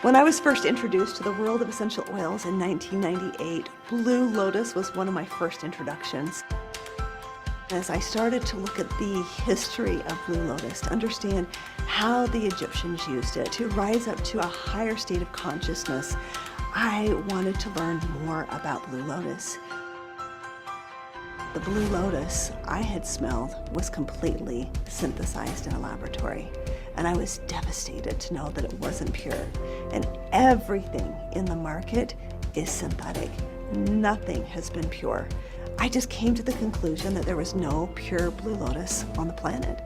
When I was first introduced to the world of essential oils in 1998, Blue Lotus was one of my first introductions. As I started to look at the history of Blue Lotus, to understand how the Egyptians used it, to rise up to a higher state of consciousness, I wanted to learn more about Blue Lotus. The Blue Lotus I had smelled was completely synthesized in a laboratory, and I was devastated to know that it wasn't pure. And everything in the market is synthetic. Nothing has been pure. I just came to the conclusion that there was no pure Blue Lotus on the planet.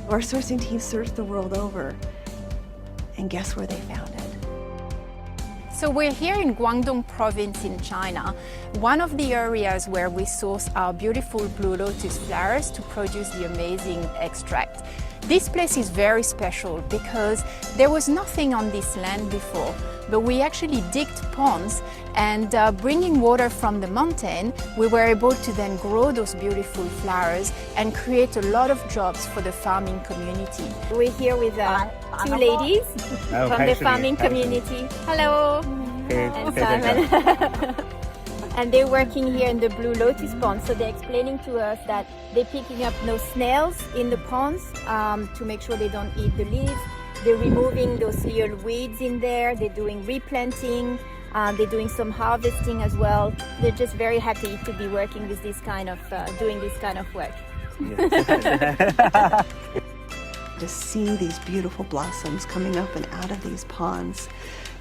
Our sourcing team searched the world over, and guess where they found it? So we're here in Guangdong province in China, one of the areas where we source our beautiful Blue Lotus flowers to produce the amazing extract. This place is very special because there was nothing on this land before, but we actually digged ponds and bringing water from the mountain, we were able to then grow those beautiful flowers and create a lot of jobs for the farming community. We're here with two ladies from the farming community. Hello, and Simon. And they're working here in the Blue Lotus pond, so they're explaining to us that they're picking up no snails in the ponds to make sure they don't eat the leaves. They're removing those little weeds in there. They're doing replanting. They're doing some harvesting as well. They're just very happy to be working with this kind of, doing this kind of work. To see these beautiful blossoms coming up and out of these ponds,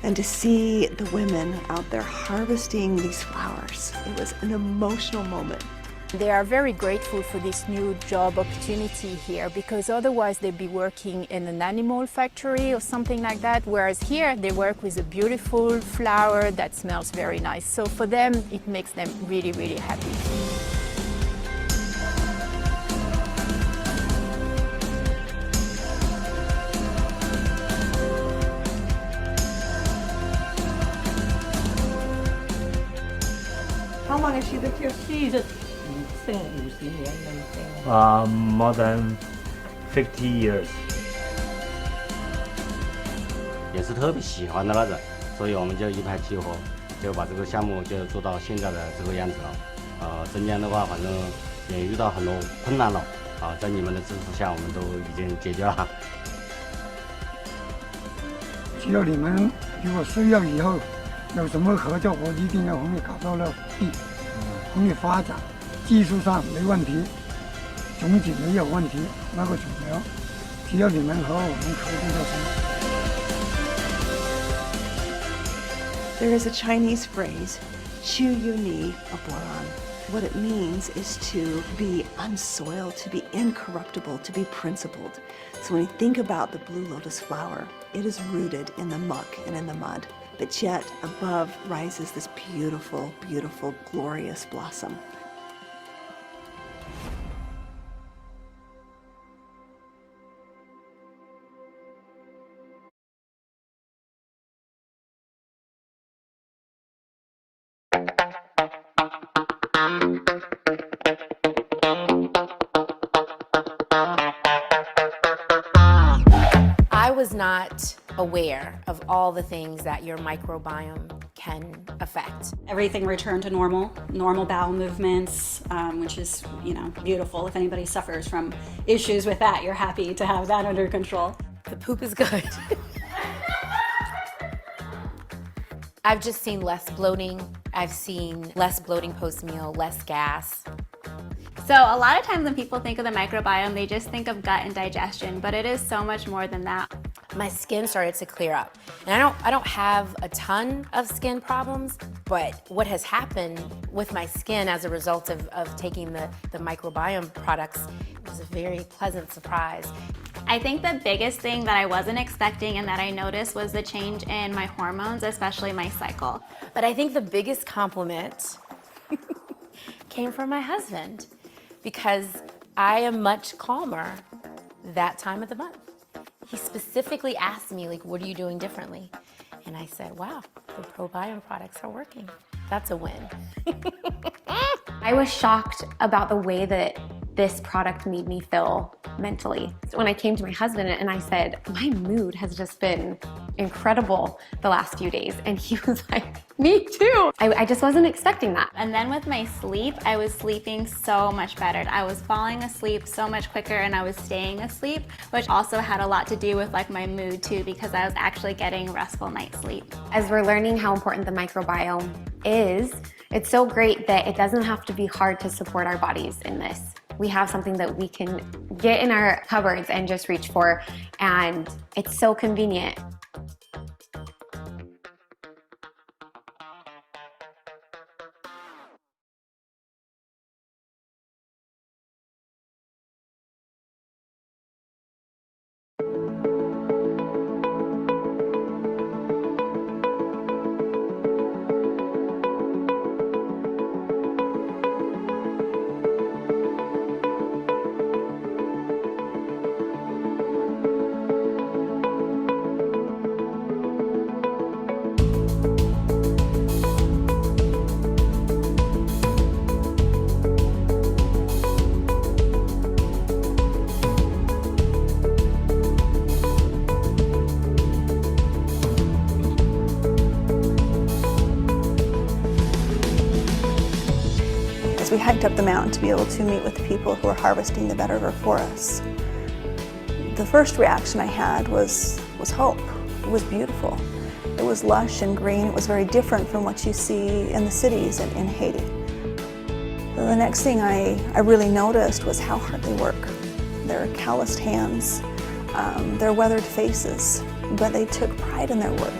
and to see the women out there harvesting these flowers, it was an emotional moment. They are very grateful for this new job opportunity here because otherwise they'd be working in an animal factory or something like that, whereas here they work with a beautiful flower that smells very nice. So for them, it makes them really, really happy. How long has she lived here? More than 50 years. 也是特别喜欢的那种，所以我们就一拍即合，就把这个项目就做到现在的这个样子了。中间的话，反正也遇到很多困难了，在你们的支持下，我们都已经解决了。只要你们如果需要以后有什么合作，我一定要帮你搞到了地，帮你发展。 技术上没问题，种子没有问题，那个种苗，只要你们和我们合作就行。 There is a Chinese phrase, chu yu ni aboran. What it means is to be unsoiled, to be incorruptible, to be principled. So when you think about the Blue Lotus flower, it is rooted in the muck and in the mud, but yet above rises this beautiful, beautiful, glorious blossom. I was not aware of all the things that your microbiome can affect. Everything returned to normal bowel movements, which is, beautiful. If anybody suffers from issues with that, you're happy to have that under control. The poop is good. I've just seen less bloating. I've seen less bloating post-meal, less gas. So a lot of times when people think of the microbiome, they just think of gut and digestion, but it is so much more than that. My skin started to clear up. And I don't have a ton of skin problems, but what has happened with my skin as a result of taking the microbiome products was a very pleasant surprise. I think the biggest thing that I wasn't expecting and that I noticed was the change in my hormones, especially my cycle. But I think the biggest compliment came from my husband, because I am much calmer that time of the month. He specifically asked me, like, what are you doing differently? And I said, wow, the ProBiome products are working. That's a win. I was shocked about the way that this product made me feel mentally. So when I came to my husband and I said, my mood has just been incredible the last few days. And he was like, me too. I just wasn't expecting that. And then with my sleep, I was sleeping so much better. I was falling asleep so much quicker and I was staying asleep, which also had a lot to do with like my mood too, because I was actually getting restful night's sleep. As we're learning how important the microbiome is, it's so great that it doesn't have to be hard to support our bodies in this. We have something that we can get in our cupboards and just reach for, and it's so convenient. As we hiked up the mountain to be able to meet with the people who were harvesting the vetiver for us, the first reaction I had was hope. It was beautiful. It was lush and green. It was very different from what you see in the cities in Haiti. The next thing I really noticed was how hard they work. Their calloused hands, their weathered faces, but they took pride in their work.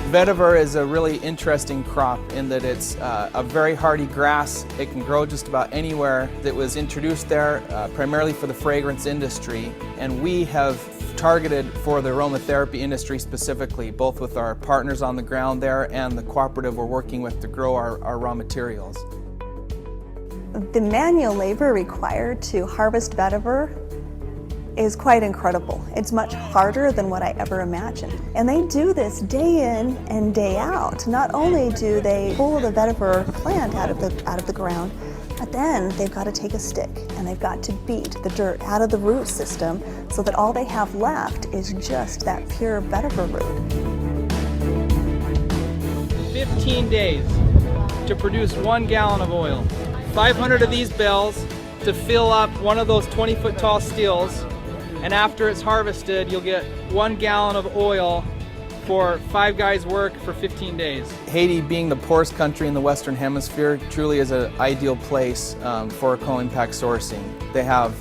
Vetiver is a really interesting crop in that it's a very hardy grass. It can grow just about anywhere. It was introduced there primarily for the fragrance industry, and we have targeted for the aromatherapy industry specifically, both with our partners on the ground there and the cooperative we're working with to grow our raw materials. The manual labor required to harvest vetiver is quite incredible. It's much harder than what I ever imagined. And they do this day in and day out. Not only do they pull the vetiver plant out of the ground, but then they've got to take a stick and they've got to beat the dirt out of the root system so that all they have left is just that pure vetiver root. 15 days to produce 1 gallon of oil. 500 of these bells to fill up one of those 20-foot tall steels, and after it's harvested, you'll get 1 gallon of oil for 5 guys' work for 15 days. Haiti, being the poorest country in the Western Hemisphere, truly is an ideal place for co-impact sourcing. They have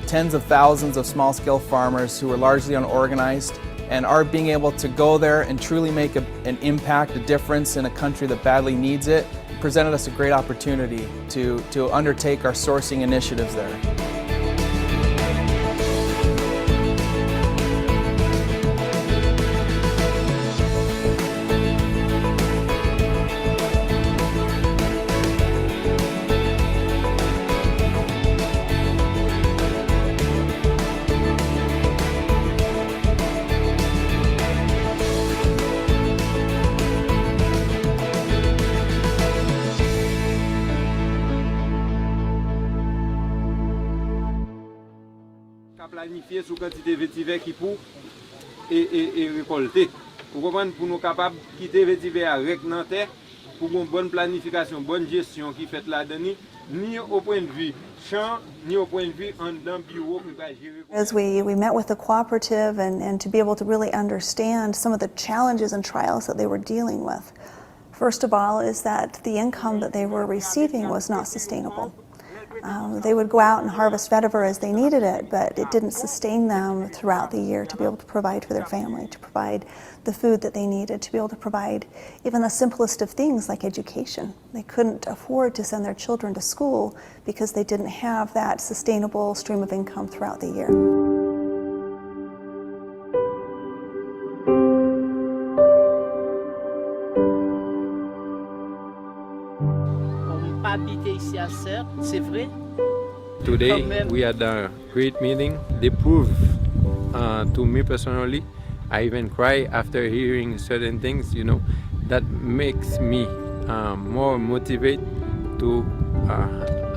tens of thousands of small-scale farmers who are largely unorganized, and our being able to go there and truly make an impact, a difference in a country that badly needs it, presented us a great opportunity to undertake our sourcing initiatives there. Planifier sous quantité vétiver qui pour et récolter. Pour comprendre, pour nous capables de quitter vétiver avec dans terre, pour une bonne planification, bonne gestion qui fait là-dedans, ni au point de vue champ, ni au point de vue en d'un bureau qui va gérer. As we met with the cooperative and to be able to really understand some of the challenges and trials that they were dealing with. First of all is that the income that they were receiving was not sustainable. They would go out and harvest vetiver as they needed it, but it didn't sustain them throughout the year to be able to provide for their family, to provide the food that they needed, to be able to provide even the simplest of things like education. They couldn't afford to send their children to school because they didn't have that sustainable stream of income throughout the year. Today we had a great meeting. They proved to me personally, I even cry after hearing certain things, you know, that makes me more motivated to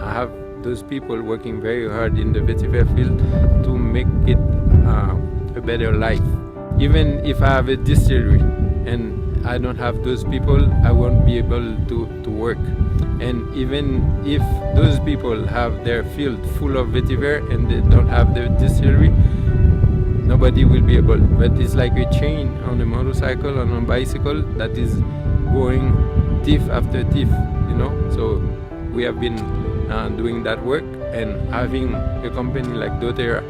have those people working very hard in the vetiver field to make it a better life. Even if I have a distillery and I don't have those people, I won't be able to work. And even if those people have their field full of vetiver and they don't have the distillery, nobody will be able. But it's like a chain on a motorcycle, on a bicycle that is going thief after thief, you know. So we have been doing that work, and having a company like doTERRA,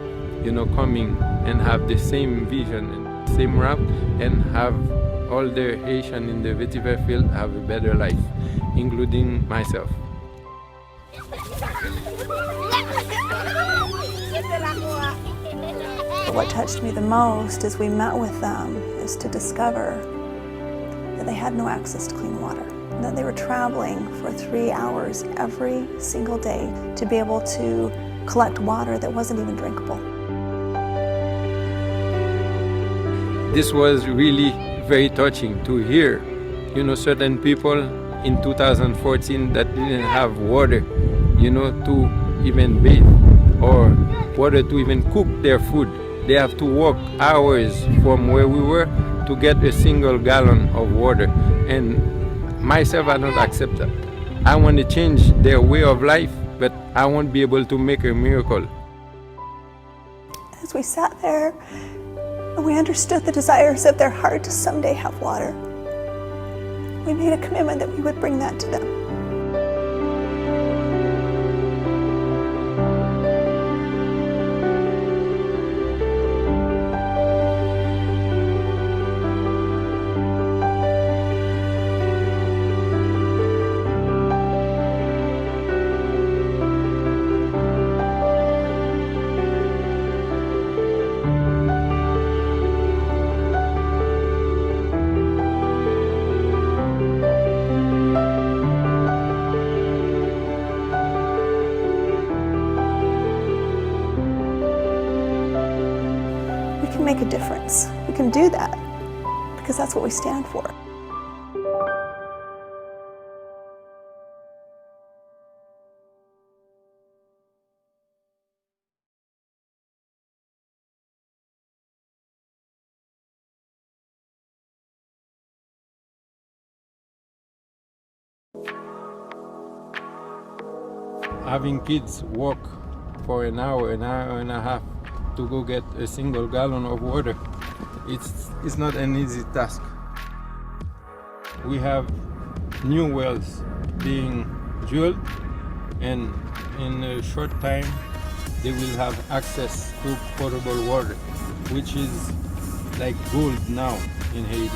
you know, coming and have the same vision and same route, and have all the Haitian in the vetiver field have a better life, including myself. What touched me the most as we met with them is to discover that they had no access to clean water, that they were traveling for 3 hours every single day to be able to collect water that wasn't even drinkable. This was really very touching to hear, you know, certain people in 2014 that didn't have water, you know, to even bathe or water to even cook their food. They have to walk hours from where we were to get a single gallon of water. And myself, I don't accept that. I want to change their way of life, but I won't be able to make a miracle. As we sat there and we understood the desires of their heart to someday have water, we made a commitment that we would bring that to them. Make a difference. We can do that because that's what we stand for. Having kids walk for an hour and a half to go get a single gallon of water, it's not an easy task. We have new wells being drilled, and in a short time they will have access to potable water, which is like gold now in Haiti.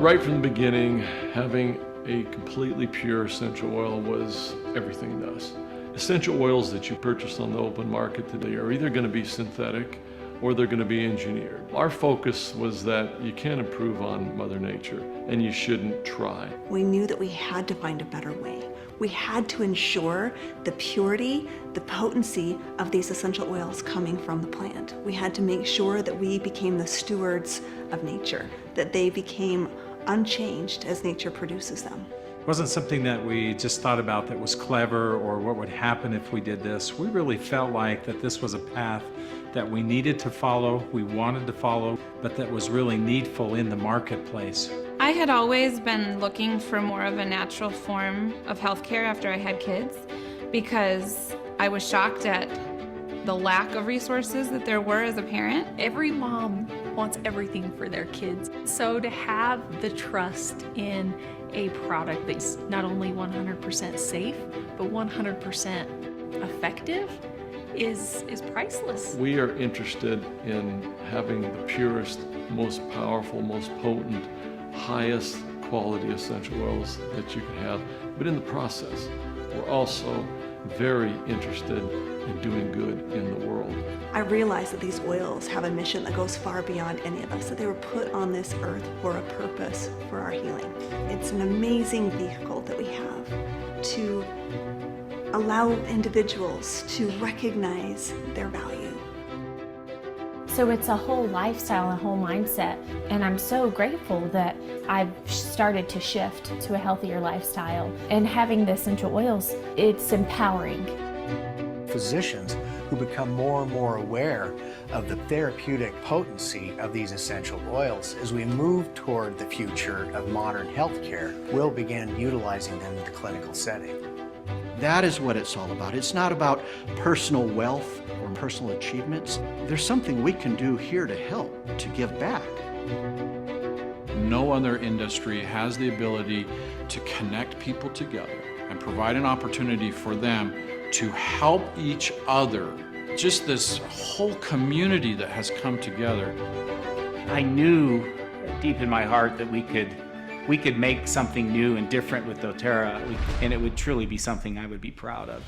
Right from the beginning, having a completely pure essential oil was everything to us. Essential oils that you purchase on the open market today are either going to be synthetic or they're going to be engineered. Our focus was that you can't improve on Mother Nature, and you shouldn't try. We knew that we had to find a better way. We had to ensure the purity, the potency of these essential oils coming from the plant. We had to make sure that we became the stewards of nature, that they became unchanged as nature produces them. It wasn't something that we just thought about that was clever or what would happen if we did this. We really felt like that this was a path that we needed to follow, we wanted to follow, but that was really needful in the marketplace. I had always been looking for more of a natural form of healthcare after I had kids, because I was shocked at the lack of resources that there were as a parent. Every mom wants everything for their kids. So to have the trust in a product that's not only 100% safe, but 100% effective is priceless. We are interested in having the purest, most powerful, most potent, highest quality essential oils that you can have. But in the process, we're also very interested in doing good in the world. I realize that these oils have a mission that goes far beyond any of us, that they were put on this earth for a purpose, for our healing. It's an amazing vehicle that we have to allow individuals to recognize their value. So it's a whole lifestyle, a whole mindset, and I'm so grateful that I've started to shift to a healthier lifestyle. And having the essential oils, it's empowering. Physicians who become more and more aware of the therapeutic potency of these essential oils as we move toward the future of modern healthcare will begin utilizing them in the clinical setting. That is what it's all about. It's not about personal wealth or personal achievements. There's something we can do here to help, to give back. No other industry has the ability to connect people together and provide an opportunity for them to help each other. Just this whole community that has come together. I knew deep in my heart that we could make something new and different with doTERRA, and it would truly be something I would be proud of.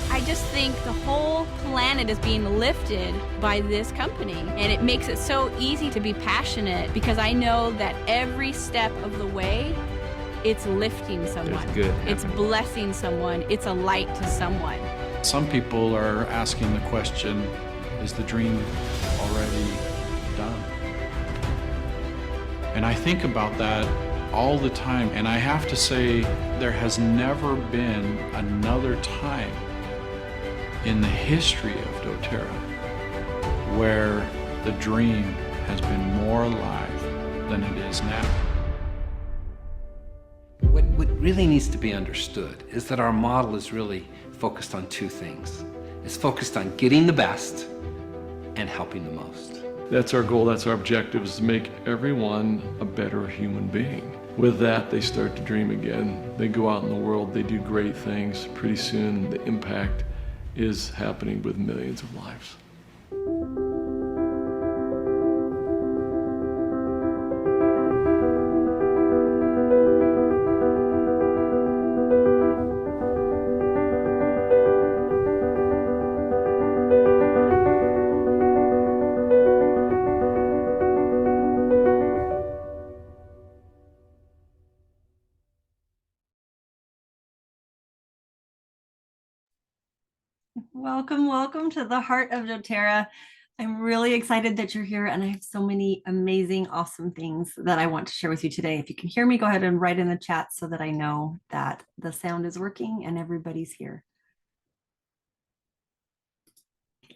I just think the whole planet is being lifted by this company, and it makes it so easy to be passionate because I know that every step of the way, it's lifting someone. There's good it's blessing someone. It's a light to someone. Some people are asking the question, is the dream already done? And I think about that all the time, and I have to say there has never been another time in the history of doTERRA where the dream has been more alive than it is now. What really needs to be understood is that our model is really focused on two things. It's focused on getting the best and helping the most. That's our goal, that's our objective, is to make everyone a better human being. With that, they start to dream again. They go out in the world, they do great things. Pretty soon, the impact is happening with millions of lives. Welcome to the heart of doTERRA. I'm really excited that you're here, and I have so many amazing, awesome things that I want to share with you today. If you can hear me, go ahead and write in the chat so that I know that the sound is working and everybody's here.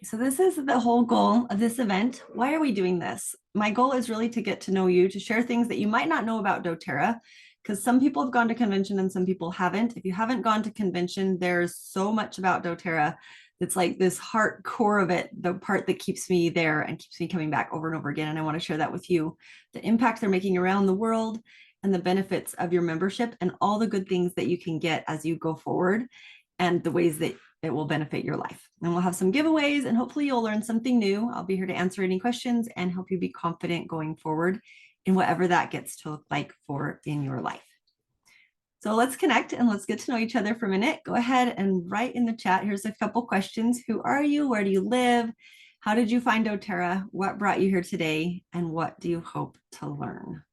So this is the whole goal of this event. Why are we doing this? My goal is really to get to know you, to share things that you might not know about doTERRA, because some people have gone to convention and some people haven't. If you haven't gone to convention, there's so much about doTERRA. It's like this heart core of it, the part that keeps me there and keeps me coming back over and over again. And I want to share that with you, the impact they're making around the world and the benefits of your membership and all the good things that you can get as you go forward and the ways that it will benefit your life. And we'll have some giveaways and hopefully you'll learn something new. I'll be here to answer any questions and help you be confident going forward in whatever that gets to look like for in your life. So let's connect and let's get to know each other for a minute. Go ahead and write in the chat. Here's a couple questions. Who are you? Where do you live? How did you find doTERRA? What brought you here today? And what do you hope to learn?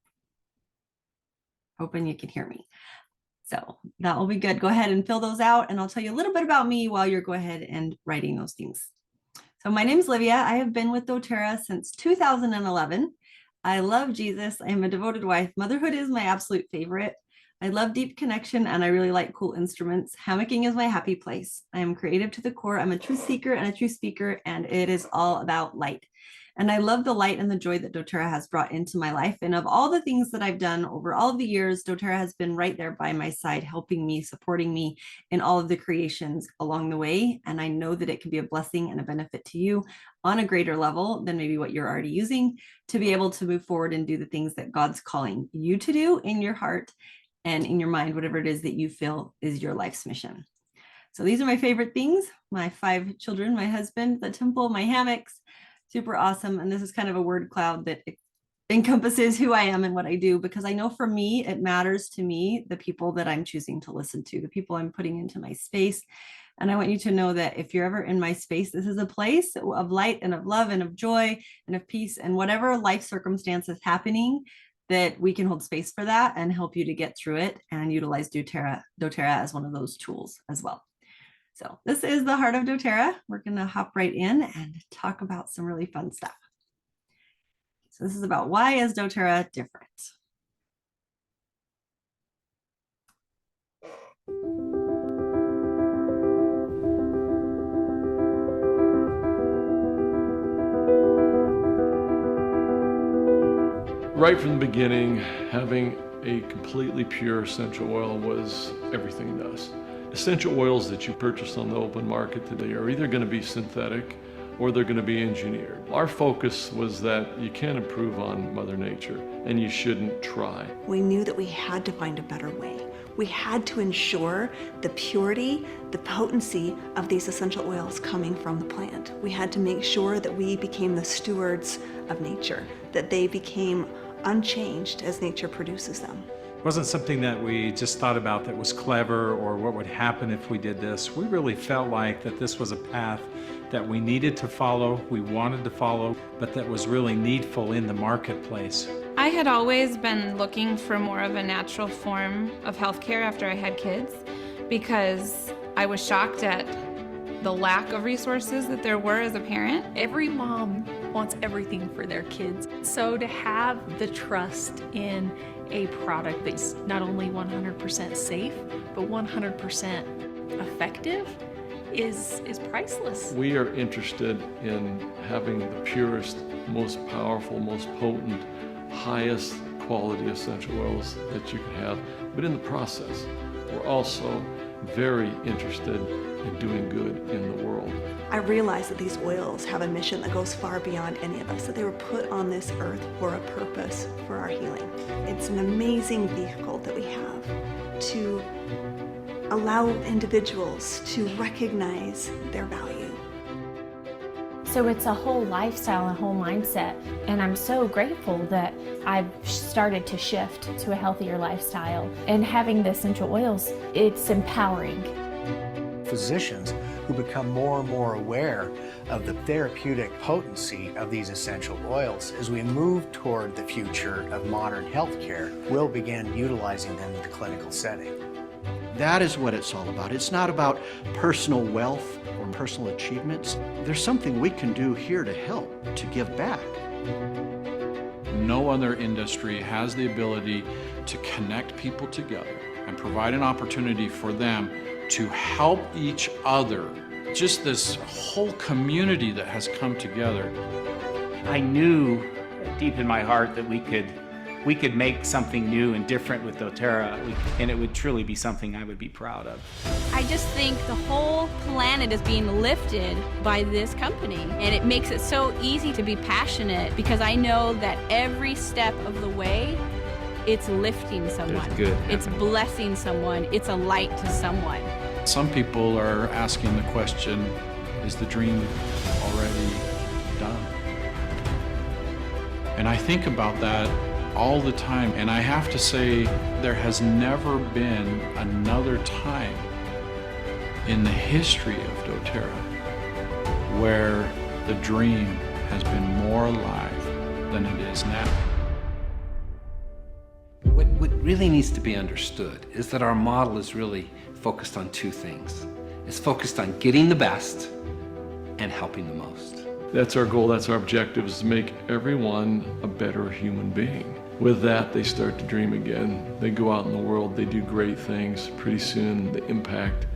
Hoping you can hear me. So that will be good. Go ahead and fill those out and I'll tell you a little bit about me while you're go ahead and writing those things. So my name is Livia. I have been with doTERRA since 2011. I love Jesus. I am a devoted wife. Motherhood is my absolute favorite. I love deep connection and I really like cool instruments. Hammocking is my happy place. I am creative to the core. I'm a truth seeker and a truth speaker, and it is all about light. And I love the light and the joy that doTERRA has brought into my life. And of all the things that I've done over all of the years, doTERRA has been right there by my side, helping me, supporting me in all of the creations along the way. And I know that it can be a blessing and a benefit to you on a greater level than maybe what you're already using to be able to move forward and do the things that God's calling you to do in your heart and in your mind, whatever it is that you feel is your life's mission. So these are my favorite things. My 5 children, my husband, the temple, my hammocks, super awesome. And this is kind of a word cloud that encompasses who I am and what I do, because I know for me, it matters to me, the people that I'm choosing to listen to, the people I'm putting into my space. And I want you to know that if you're ever in my space, this is a place of light and of love and of joy and of peace, and whatever life circumstance is happening, that we can hold space for that and help you to get through it and utilize doTERRA as one of those tools as well. So this is the heart of doTERRA. We're going to hop right in and talk about some really fun stuff. So this is about why is doTERRA different? Right from the beginning, having a completely pure essential oil was everything to us. Essential oils that you purchase on the open market today are either going to be synthetic or they're going to be engineered. Our focus was that you can't improve on Mother Nature and you shouldn't try. We knew that we had to find a better way. We had to ensure the purity, the potency of these essential oils coming from the plant. We had to make sure that we became the stewards of nature, that they became unchanged as nature produces them. It wasn't something that we just thought about that was clever or what would happen if we did this. We really felt like that this was a path that we needed to follow, we wanted to follow, but that was really needful in the marketplace. I had always been looking for more of a natural form of healthcare after I had kids, because I was shocked at the lack of resources that there were as a parent. Every mom wants everything for their kids. So to have the trust in a product that's not only 100% safe, but 100% effective is priceless. We are interested in having the purest, most powerful, most potent, highest quality essential oils that you can have. But in the process, we're also very interested in doing good in the world. I realize that these oils have a mission that goes far beyond any of us, that they were put on this earth for a purpose, for our healing. It's an amazing vehicle that we have to allow individuals to recognize their value. So it's a whole lifestyle, a whole mindset, and I'm so grateful that I've started to shift to a healthier lifestyle. And having the essential oils, it's empowering. Physicians who become more and more aware of the therapeutic potency of these essential oils as we move toward the future of modern healthcare will begin utilizing them in the clinical setting. That is what it's all about. It's not about personal wealth or personal achievements. There's something we can do here to help, to give back. No other industry has the ability to connect people together and provide an opportunity for them to help each other. Just this whole community that has come together. I knew deep in my heart that we could make something new and different with doTERRA, and it would truly be something I would be proud of. I just think the whole planet is being lifted by this company, and it makes it so easy to be passionate because I know that every step of the way, it's lifting someone. There's good It's blessing someone. It's a light to someone. Some people are asking the question, is the dream already done? And I think about that all the time, and I have to say there has never been another time in the history of doTERRA where the dream has been more alive than it is now. What really needs to be understood is that our model is really focused on two things. It's focused on getting the best and helping the most. That's our goal, that's our objective, is to make everyone a better human being. With that, they start to dream again. They go out in the world, they do great things. Pretty soon, the impact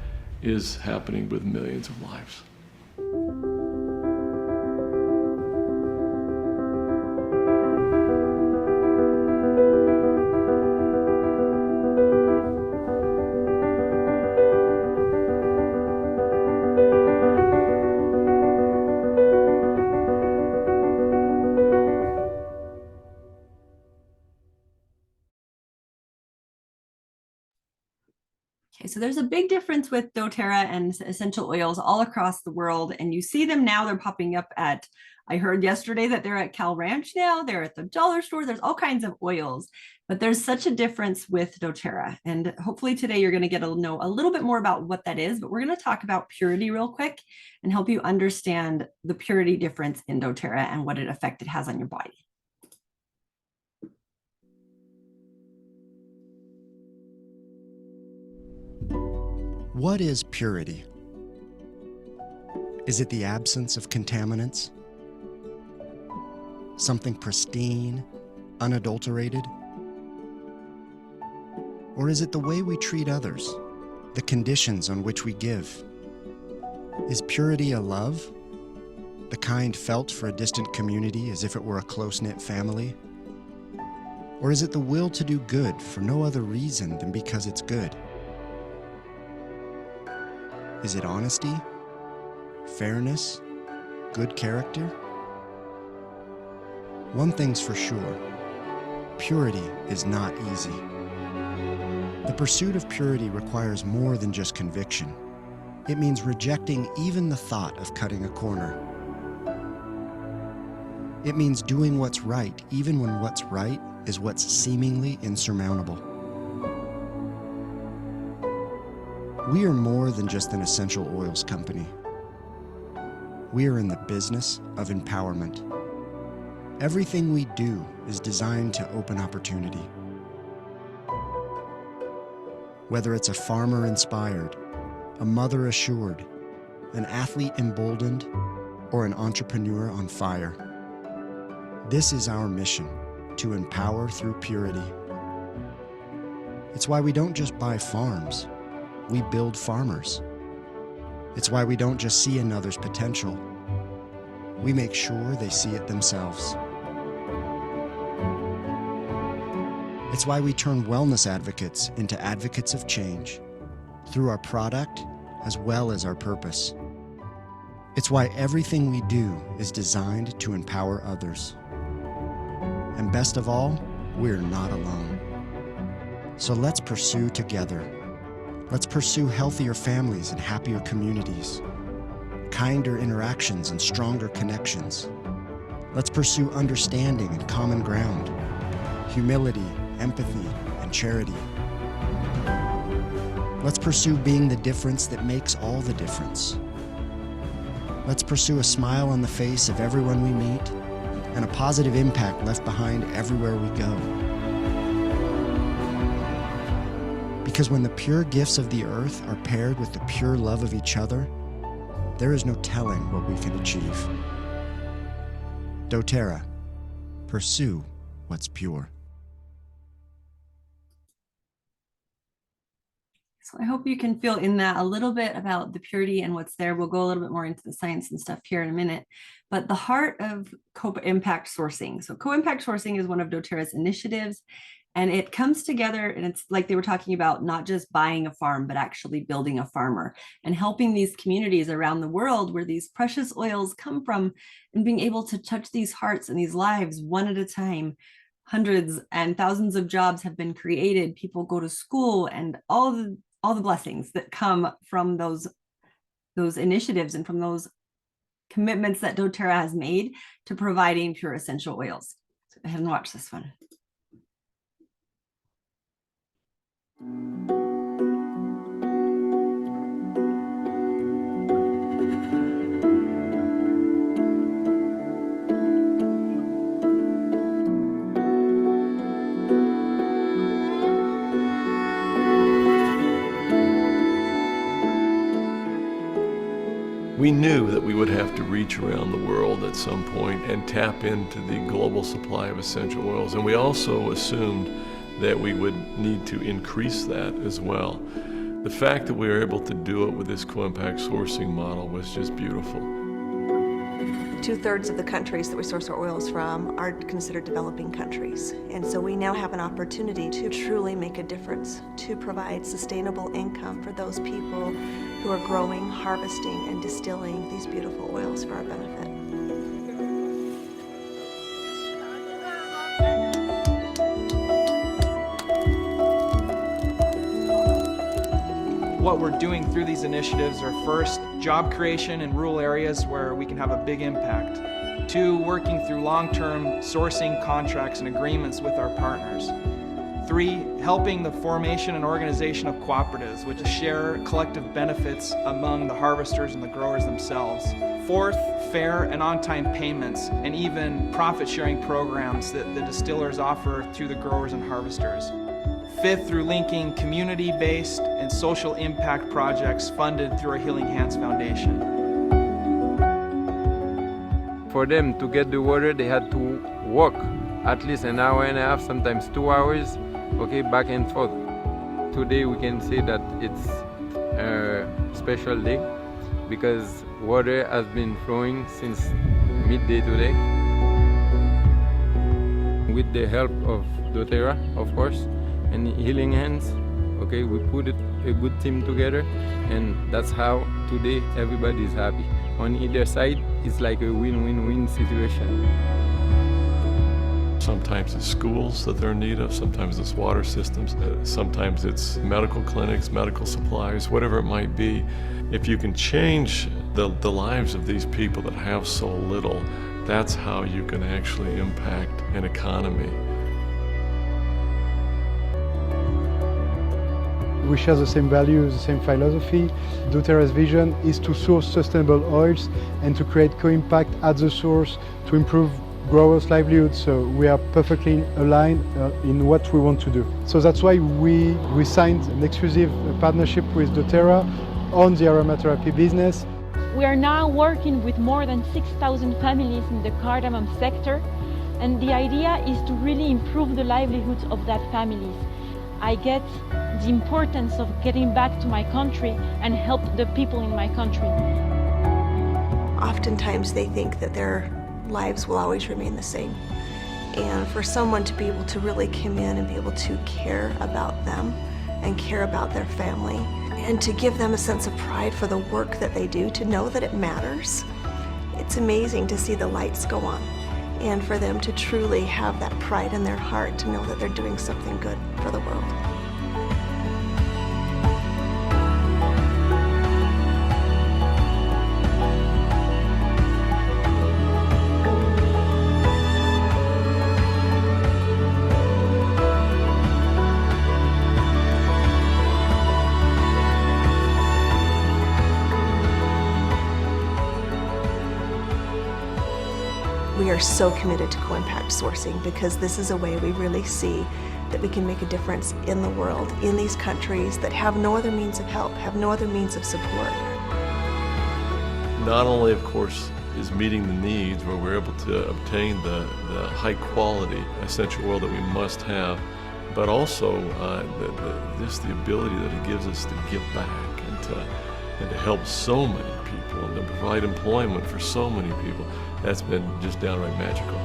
is happening with millions of lives. Okay, so there's a big difference with doTERRA and essential oils all across the world, and you see them now. They're popping up at, I heard yesterday that they're at Cal Ranch now, they're at the dollar store, there's all kinds of oils, but there's such a difference with doTERRA. And hopefully today you're gonna get to know a little bit more about what that is, but we're gonna talk about purity real quick and help you understand the purity difference in doTERRA and what effect it has on your body. What is purity? Is it the absence of contaminants? Something pristine, unadulterated? Or is it the way we treat others, the conditions on which we give? Is purity a love, the kind felt for a distant community as if it were a close-knit family? Or is it the will to do good for no other reason than because it's good? Is it honesty, fairness, good character? One thing's for sure, purity is not easy. The pursuit of purity requires more than just conviction. It means rejecting even the thought of cutting a corner. It means doing what's right, even when what's right is what's seemingly insurmountable. We are more than just an essential oils company. We are in the business of empowerment. Everything we do is designed to open opportunity. Whether it's a farmer inspired, a mother assured, an athlete emboldened, or an entrepreneur on fire, this is our mission, to empower through purity. It's why we don't just buy farms. We build farmers. It's why we don't just see another's potential. We make sure they see it themselves. It's why we turn wellness advocates into advocates of change through our product as well as our purpose. It's why everything we do is designed to empower others. And best of all, we're not alone. So let's pursue together. Let's pursue healthier families and happier communities, kinder interactions and stronger connections. Let's pursue understanding and common ground, humility, empathy, and charity. Let's pursue being the difference that makes all the difference. Let's pursue a smile on the face of everyone we meet and a positive impact left behind everywhere we go. Because when the pure gifts of the earth are paired with the pure love of each other, there is no telling what we can achieve. doTERRA, pursue what's pure. So I hope you can feel in that a little bit about the purity and what's there. We'll go a little bit more into the science and stuff here in a minute, but the heart of co-impact sourcing. So co-impact sourcing is one of doTERRA's initiatives, and it comes together, and it's like they were talking about, not just buying a farm, but actually building a farmer and helping these communities around the world where these precious oils come from, and being able to touch these hearts and these lives one at a time. Hundreds and thousands of jobs have been created. People go to school, and all the blessings that come from those initiatives and from those commitments that doTERRA has made to providing pure essential oils. So go ahead and watch this one. We knew that we would have to reach around the world at some point and tap into the global supply of essential oils. And we also assumed that we would need to increase that as well. The fact that we were able to do it with this co-impact sourcing model was just beautiful. 2/3 of the countries that we source our oils from are considered developing countries. And so we now have an opportunity to truly make a difference, to provide sustainable income for those people who are growing, harvesting, and distilling these beautiful oils for our benefit. What we're doing through these initiatives are first, job creation in rural areas where we can have a big impact. 2, working through long-term sourcing contracts and agreements with our partners. 3, helping the formation and organization of cooperatives, which share collective benefits among the harvesters and the growers themselves. 4th, fair and on-time payments, and even profit-sharing programs that the distillers offer to the growers and harvesters. 5th, through linking community-based and social impact projects funded through our Healing Hands Foundation. For them to get the water, they had to walk at least an hour and a half, sometimes 2 hours, okay, back and forth. Today we can say that it's a special day because water has been flowing since midday today. With the help of doTERRA, of course, and Healing Hands, okay, we put a good team together, and that's how today everybody is happy. On either side, it's like a win-win-win situation. Sometimes it's schools that they're in need of, sometimes it's water systems, sometimes it's medical clinics, medical supplies, whatever it might be. If you can change the lives of these people that have so little, that's how you can actually impact an economy. We share the same values, the same philosophy. doTERRA's vision is to source sustainable oils and to create co-impact at the source to improve growers' livelihoods. So we are perfectly aligned in what we want to do. So that's why we signed an exclusive partnership with doTERRA on the aromatherapy business. We are now working with more than 6,000 families in the cardamom sector, and the idea is to really improve the livelihoods of that families. I get the importance of getting back to my country and help the people in my country. Oftentimes they think that their lives will always remain the same. And for someone to be able to really come in and be able to care about them and care about their family and to give them a sense of pride for the work that they do, to know that it matters, it's amazing to see the lights go on and for them to truly have that pride in their heart to know that they're doing something good for the world. We are so committed to co-impact sourcing because this is a way we really see that we can make a difference in the world, in these countries that have no other means of help, have no other means of support. Not only, of course, is meeting the needs where we're able to obtain the high quality essential oil that we must have, but also just the ability that it gives us to give back and to help so many people and to provide employment for so many people. That's been just downright magical.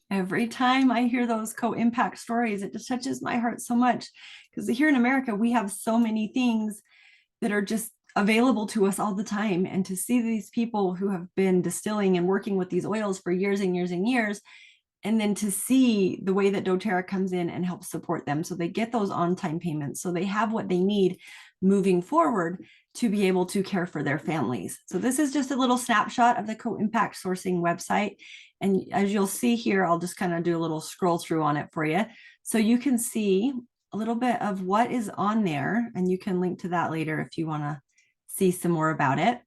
Every time I hear those co-impact stories, it just touches my heart so much, because here in America, we have so many things that are just available to us all the time. And to see these people who have been distilling and working with these oils for years and years and years, and then to see the way that doTERRA comes in and helps support them so they get those on-time payments, so they have what they need moving forward to be able to care for their families. So this is just a little snapshot of the co-impact sourcing website. And as you'll see here, I'll just kind of do a little scroll through on it for you. So you can see a little bit of what is on there, and you can link to that later if you want to see some more about it.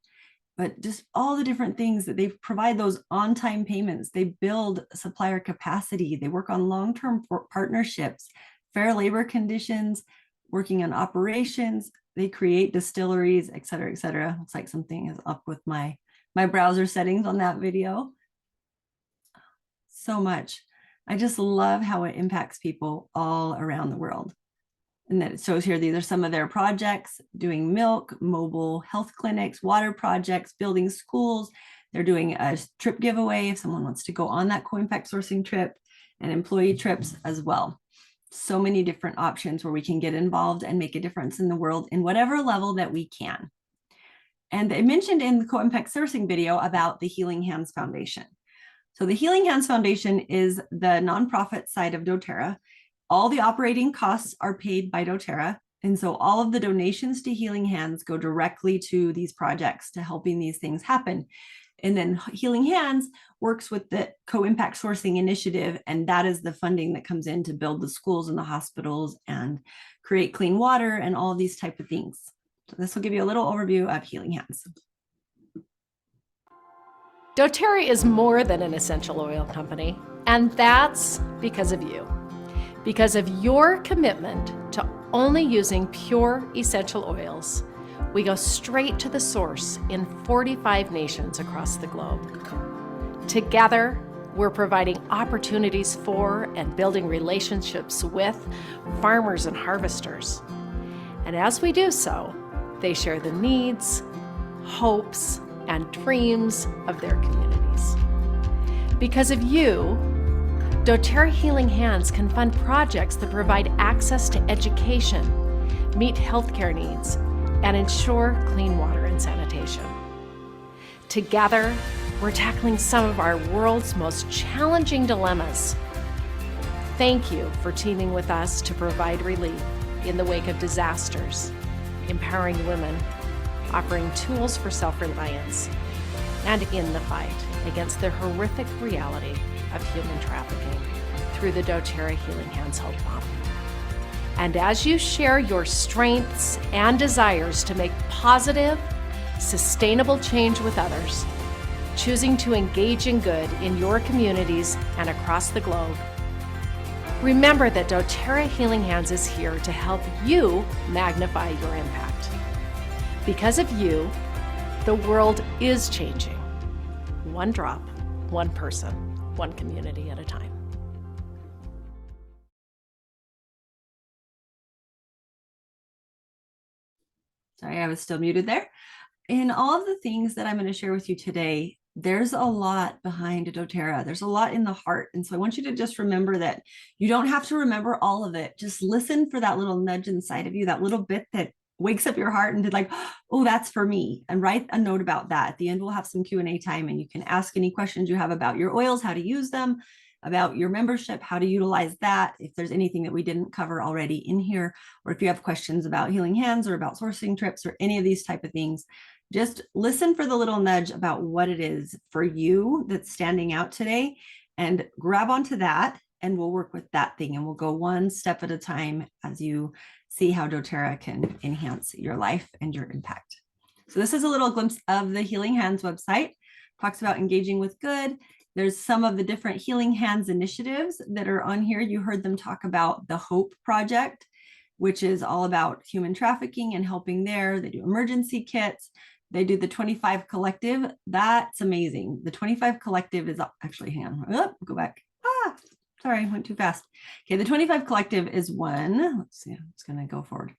But just all the different things that they provide, those on-time payments, they build supplier capacity, they work on long-term partnerships, fair labor conditions, working on operations, they create distilleries, et cetera, et cetera. Looks like something is up with my browser settings on that video. So much. I just love how it impacts people all around the world. And then it shows here, these are some of their projects: doing milk, mobile health clinics, water projects, building schools, They're doing a trip giveaway if someone wants to go on that co-impact sourcing trip, and employee trips as well. So many different options where we can get involved and make a difference in the world in whatever level that we can. And I mentioned in the co-impact sourcing video about the Healing Hands Foundation. So the Healing Hands Foundation is the nonprofit side of doTERRA. All the operating costs are paid by doTERRA. And so all of the donations to Healing Hands go directly to these projects, to helping these things happen. And then Healing Hands works with the co-impact sourcing initiative, and that is the funding that comes in to build the schools and the hospitals and create clean water and all of these type of things. So this will give you a little overview of Healing Hands. doTERRA is more than an essential oil company, and that's because of you. Because of your commitment to only using pure essential oils, we go straight to the source in 45 nations across the globe. Together, we're providing opportunities for and building relationships with farmers and harvesters. And as we do so, they share the needs, hopes, and dreams of their communities. Because of you, doTERRA Healing Hands can fund projects that provide access to education, meet healthcare needs, and ensure clean water and sanitation. Together, we're tackling some of our world's most challenging dilemmas. Thank you for teaming with us to provide relief in the wake of disasters, empowering women, offering tools for self-reliance, and in the fight against the horrific reality of human trafficking through the doTERRA Healing Hands Hope Model. And as you share your strengths and desires to make positive, sustainable change with others, choosing to engage in good in your communities and across the globe, remember that doTERRA Healing Hands is here to help you magnify your impact. Because of you, the world is changing. One drop, one person, one community at a time. Sorry, I was still muted there. In all of the things that I'm going to share with you today, there's a lot behind doTERRA. There's a lot in the heart. And so I want you to just remember that you don't have to remember all of it. Just listen for that little nudge inside of you, that little bit that wakes up your heart and did like, oh, that's for me. And write a note about that. At the end, we'll have some Q&A time, and you can ask any questions you have about your oils, how to use them, about your membership, how to utilize that, if there's anything that we didn't cover already in here, or if you have questions about Healing Hands or about sourcing trips or any of these type of things. Just listen for the little nudge about what it is for you that's standing out today, and grab onto that, and we'll work with that thing, and we'll go one step at a time as you see how doTERRA can enhance your life and your impact. So this is a little glimpse of the Healing Hands website. Talks about engaging with good. There's some of the different Healing Hands initiatives that are on here. You heard them talk about the Hope Project, which is all about human trafficking and helping there. They do emergency kits. They do the 25 Collective. That's amazing. The 25 Collective is actually, hang on, oh, go back. Sorry, I went too fast. Okay, the 25 Collective is one, let's see, it's gonna go forward,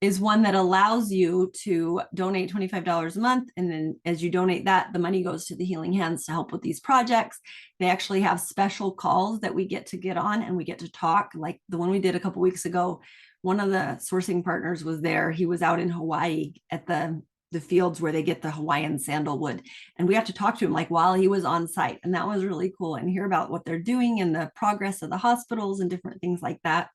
is one that allows you to donate $25 a month. And then as you donate that, the money goes to the Healing Hands to help with these projects. They actually have special calls that we get to get on, and we get to talk, like the one we did a couple weeks ago. One of the sourcing partners was there. He was out in Hawaii at the fields where they get the Hawaiian sandalwood. And we have to talk to him like while he was on site. And that was really cool, and hear about what they're doing and the progress of the hospitals and different things like that.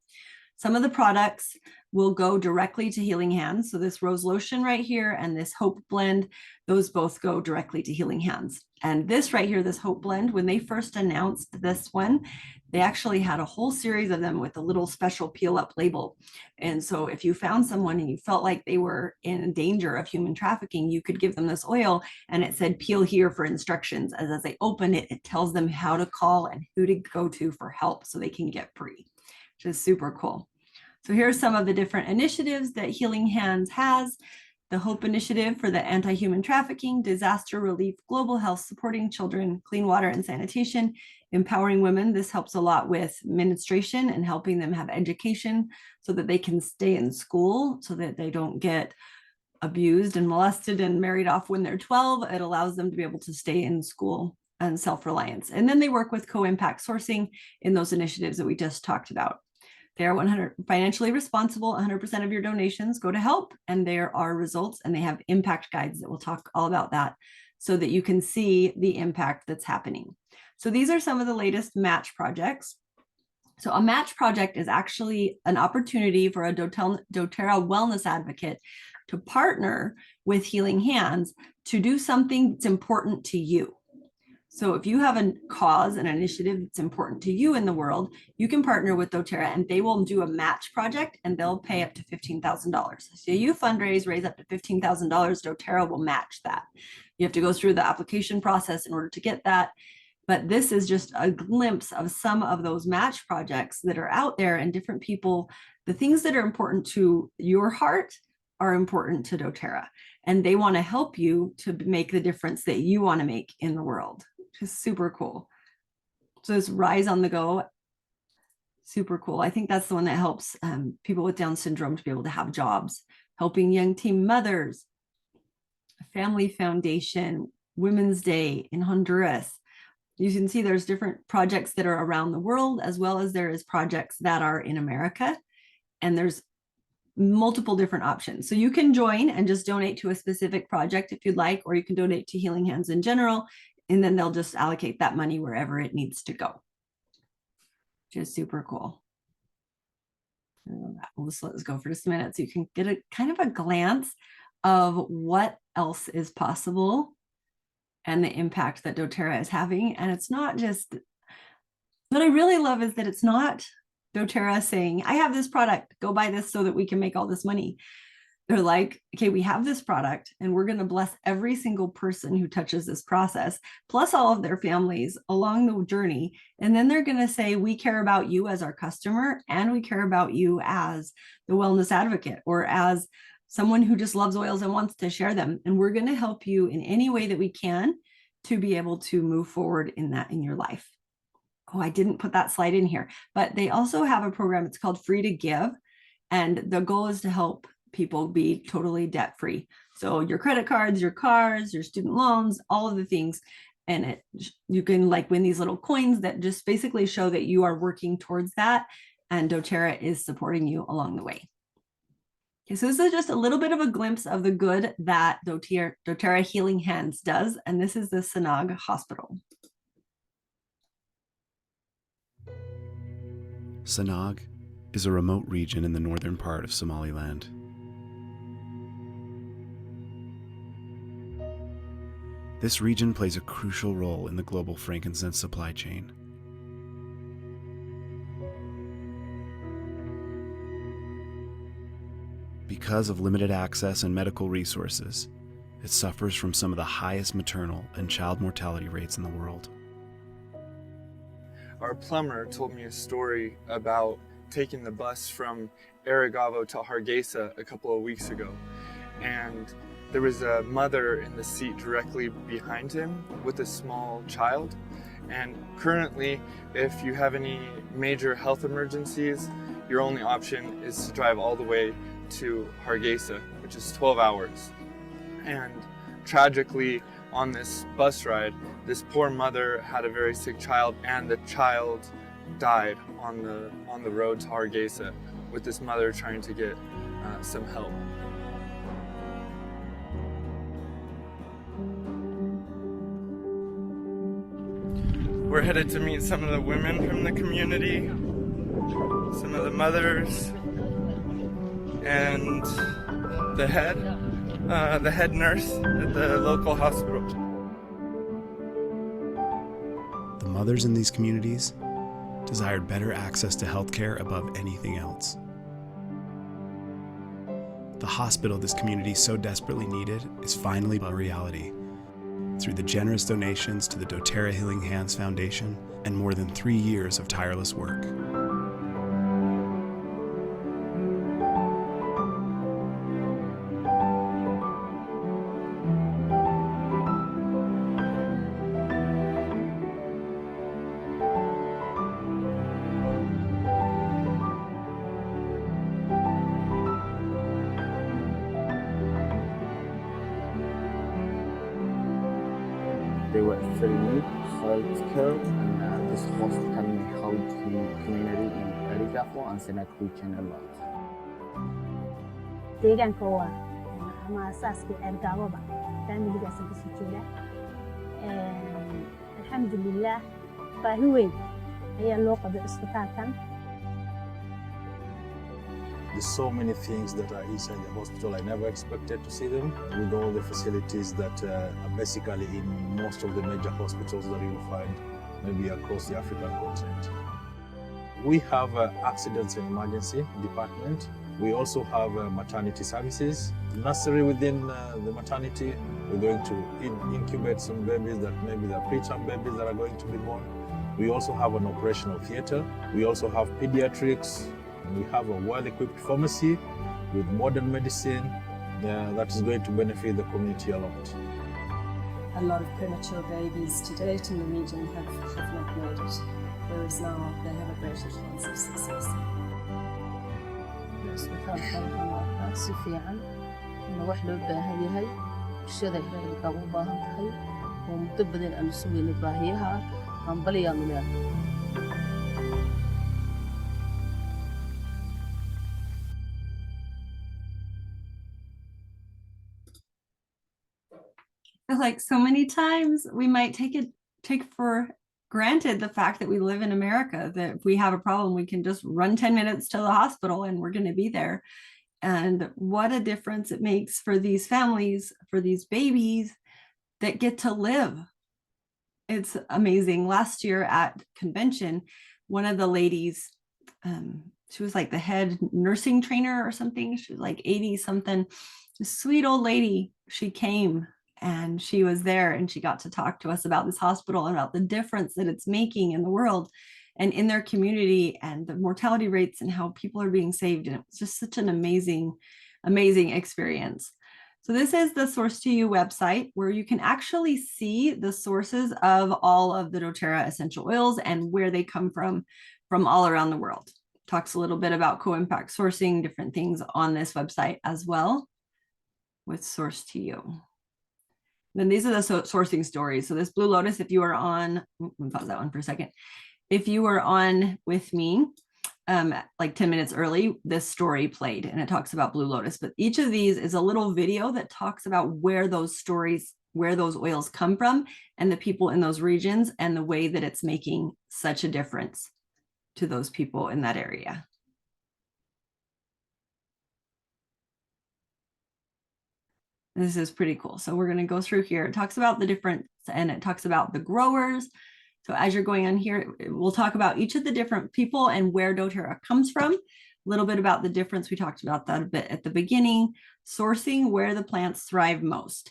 Some of the products will go directly to Healing Hands. So this rose lotion right here and this Hope blend, those both go directly to Healing Hands. And this right here, this Hope blend, when they first announced this one, they actually had a whole series of them with a little special peel up label. And so if you found someone and you felt like they were in danger of human trafficking, you could give them this oil, and it said peel here for instructions. As they open it, it tells them how to call and who to go to for help so they can get free, which is super cool. So here are some of the different initiatives that Healing Hands has. The Hope Initiative for the anti-human trafficking, disaster relief, global health, supporting children, clean water and sanitation, empowering women. This helps a lot with menstruation and helping them have education so that they can stay in school, so that they don't get abused and molested and married off when they're 12. It allows them to be able to stay in school and self-reliance. And then they work with co-impact sourcing in those initiatives that we just talked about. They are 100% financially responsible. 100% of your donations go to help, and there are results, and they have impact guides that will talk all about that so that you can see the impact that's happening. So these are some of the latest match projects. So a match project is actually an opportunity for a doTERRA wellness advocate to partner with Healing Hands to do something that's important to you. So if you have a cause, an initiative that's important to you in the world, you can partner with doTERRA and they will do a match project and they'll pay up to $15,000. So you fundraise, raise up to $15,000, doTERRA will match that. You have to go through the application process in order to get that. But this is just a glimpse of some of those match projects that are out there, and different people, the things that are important to your heart are important to doTERRA, and they want to help you to make the difference that you want to make in the world, which is super cool. So this Rise on the Go, super cool. I think that's the one that helps people with Down syndrome to be able to have jobs, helping young teen mothers, Family Foundation, Women's Day in Honduras. You can see there's different projects that are around the world, as well as there is projects that are in America, and there's multiple different options. So you can join and just donate to a specific project if you'd like, or you can donate to Healing Hands in general, and then they'll just allocate that money wherever it needs to go, which is super cool. We'll just let this go for just a minute so you can get a kind of a glance of what else is possible and the impact that doTERRA is having. And it's not just, what I really love is that it's not doTERRA saying, I have this product, go buy this so that we can make all this money. They're like, okay, we have this product and we're going to bless every single person who touches this process, plus all of their families along the journey. And then they're going to say, we care about you as our customer, and we care about you as the wellness advocate, or as someone who just loves oils and wants to share them. And we're going to help you in any way that we can to be able to move forward in that in your life. Oh, I didn't put that slide in here, but they also have a program. It's called Free to Give. And the goal is to help people be totally debt free. So your credit cards, your cars, your student loans, all of the things. And you can like win these little coins that just basically show that you are working towards that. And doTERRA is supporting you along the way. Okay, so this is just a little bit of a glimpse of the good that doTERRA Healing Hands does. And this is the Sanag Hospital. Sanag is a remote region in the northern part of Somaliland. This region plays a crucial role in the global frankincense supply chain. Because of limited access and medical resources, it suffers from some of the highest maternal and child mortality rates in the world. Our plumber told me a story about taking the bus from Arigavo to Hargeisa a couple of weeks ago. And there was a mother in the seat directly behind him with a small child. And currently, if you have any major health emergencies, your only option is to drive all the way to Hargeisa, which is 12 hours. And tragically, on this bus ride, this poor mother had a very sick child, and the child died on the road to Hargeisa, with this mother trying to get some help. We're headed to meet some of the women from the community, some of the mothers, and the head nurse at the local hospital. The mothers in these communities desired better access to healthcare above anything else. The hospital this community so desperately needed is finally a reality through the generous donations to the doTERRA Healing Hands Foundation and more than 3 years of tireless work. they were offering healthcare, and this host can help the community in Erigafo and Senate region a lot. deegaanka waa ama asaaska ergaababa faamiligaas ka soo jeeda alxamdulillaah baahi weyn ayaa loo qabay isbitaalkan. There's so many things that are inside the hospital. I never expected to see them with all the facilities that are basically in most of the major hospitals that you will find maybe across the African continent. We have accidents and emergency department. We also have maternity services. Nursery within the maternity, we're going to incubate some babies that maybe they're preterm babies that are going to be born. We also have an operational theater. We also have pediatrics. We have a well-equipped pharmacy with modern medicine that is going to benefit the community a lot. A lot of premature babies to date in the region have not made it, whereas now they have a greater chance of success. isbitaalkan waa si fiican in wax loo baahan yahay bulshada reerka u baahan tahay oo muddo badan aan sugeynay baahiyaha hambalyaanu leeyahay. Like so many times we might take for granted the fact that we live in America, that if we have a problem, we can just run 10 minutes to the hospital and we're going to be there. And what a difference it makes for these families, for these babies that get to live. It's amazing. Last year at convention, one of the ladies, she was like the head nursing trainer or something. She was like 80 something, a sweet old lady. She came and she was there and she got to talk to us about this hospital and about the difference that it's making in the world and in their community and the mortality rates and how people are being saved. And it was just such an amazing, amazing experience. So this is the Source to You website where you can actually see the sources of all of the doTERRA essential oils and where they come from all around the world. Talks a little bit about co-impact sourcing, different things on this website as well with Source to You. Then these are the sourcing stories. So this Blue Lotus, if you are on, let me pause that one for a second. If you were on with me, like 10 minutes early, this story played and it talks about Blue Lotus, but each of these is a little video that talks about where those stories, where those oils come from and the people in those regions and the way that it's making such a difference to those people in that area. This is pretty cool. So we're going to go through here. It talks about the difference and it talks about the growers. So as you're going on here, we'll talk about each of the different people and where doTERRA comes from. A little bit about the difference. We talked about that a bit at the beginning. Sourcing where the plants thrive most.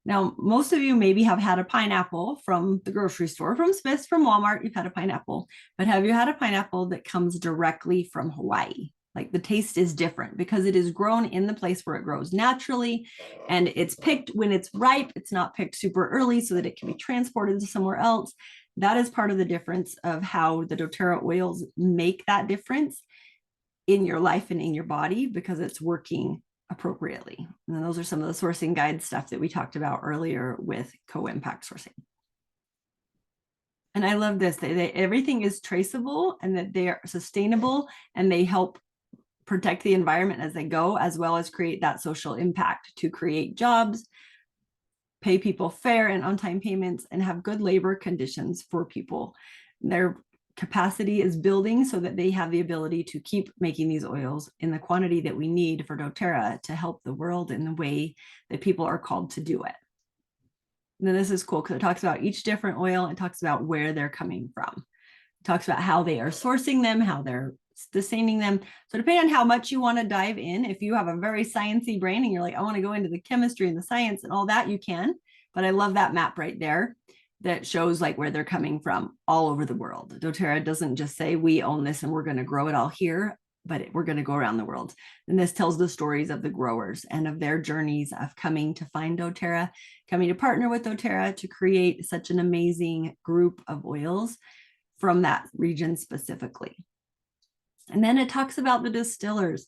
Now, most of you maybe have had a pineapple from the grocery store, from Smith's, from Walmart. You've had a pineapple, but have you had a pineapple that comes directly from Hawaii? Like the taste is different because it is grown in the place where it grows naturally and it's picked when it's ripe. It's not picked super early so that it can be transported to somewhere else. That is part of the difference of how the doTERRA oils make that difference in your life and in your body because it's working appropriately. And then those are some of the sourcing guide stuff that we talked about earlier with co-impact sourcing. And I love this, everything is traceable and that they are sustainable and they help protect the environment as they go, as well as create that social impact to create jobs, pay people fair and on-time payments, and have good labor conditions for people. Their capacity is building so that they have the ability to keep making these oils in the quantity that we need for doTERRA to help the world in the way that people are called to do it. And then this is cool because it talks about each different oil and talks about where they're coming from. It talks about how they are sourcing them, how they're sustaining them. So depending on how much you want to dive in, if you have a very sciencey brain and you're like, I want to go into the chemistry and the science and all that, you can. But I love that map right there that shows like where they're coming from all over the world. doTERRA doesn't just say we own this and we're going to grow it all here, but we're going to go around the world. And this tells the stories of the growers and of their journeys of coming to find doTERRA, coming to partner with doTERRA to create such an amazing group of oils from that region specifically. And then it talks about the distillers.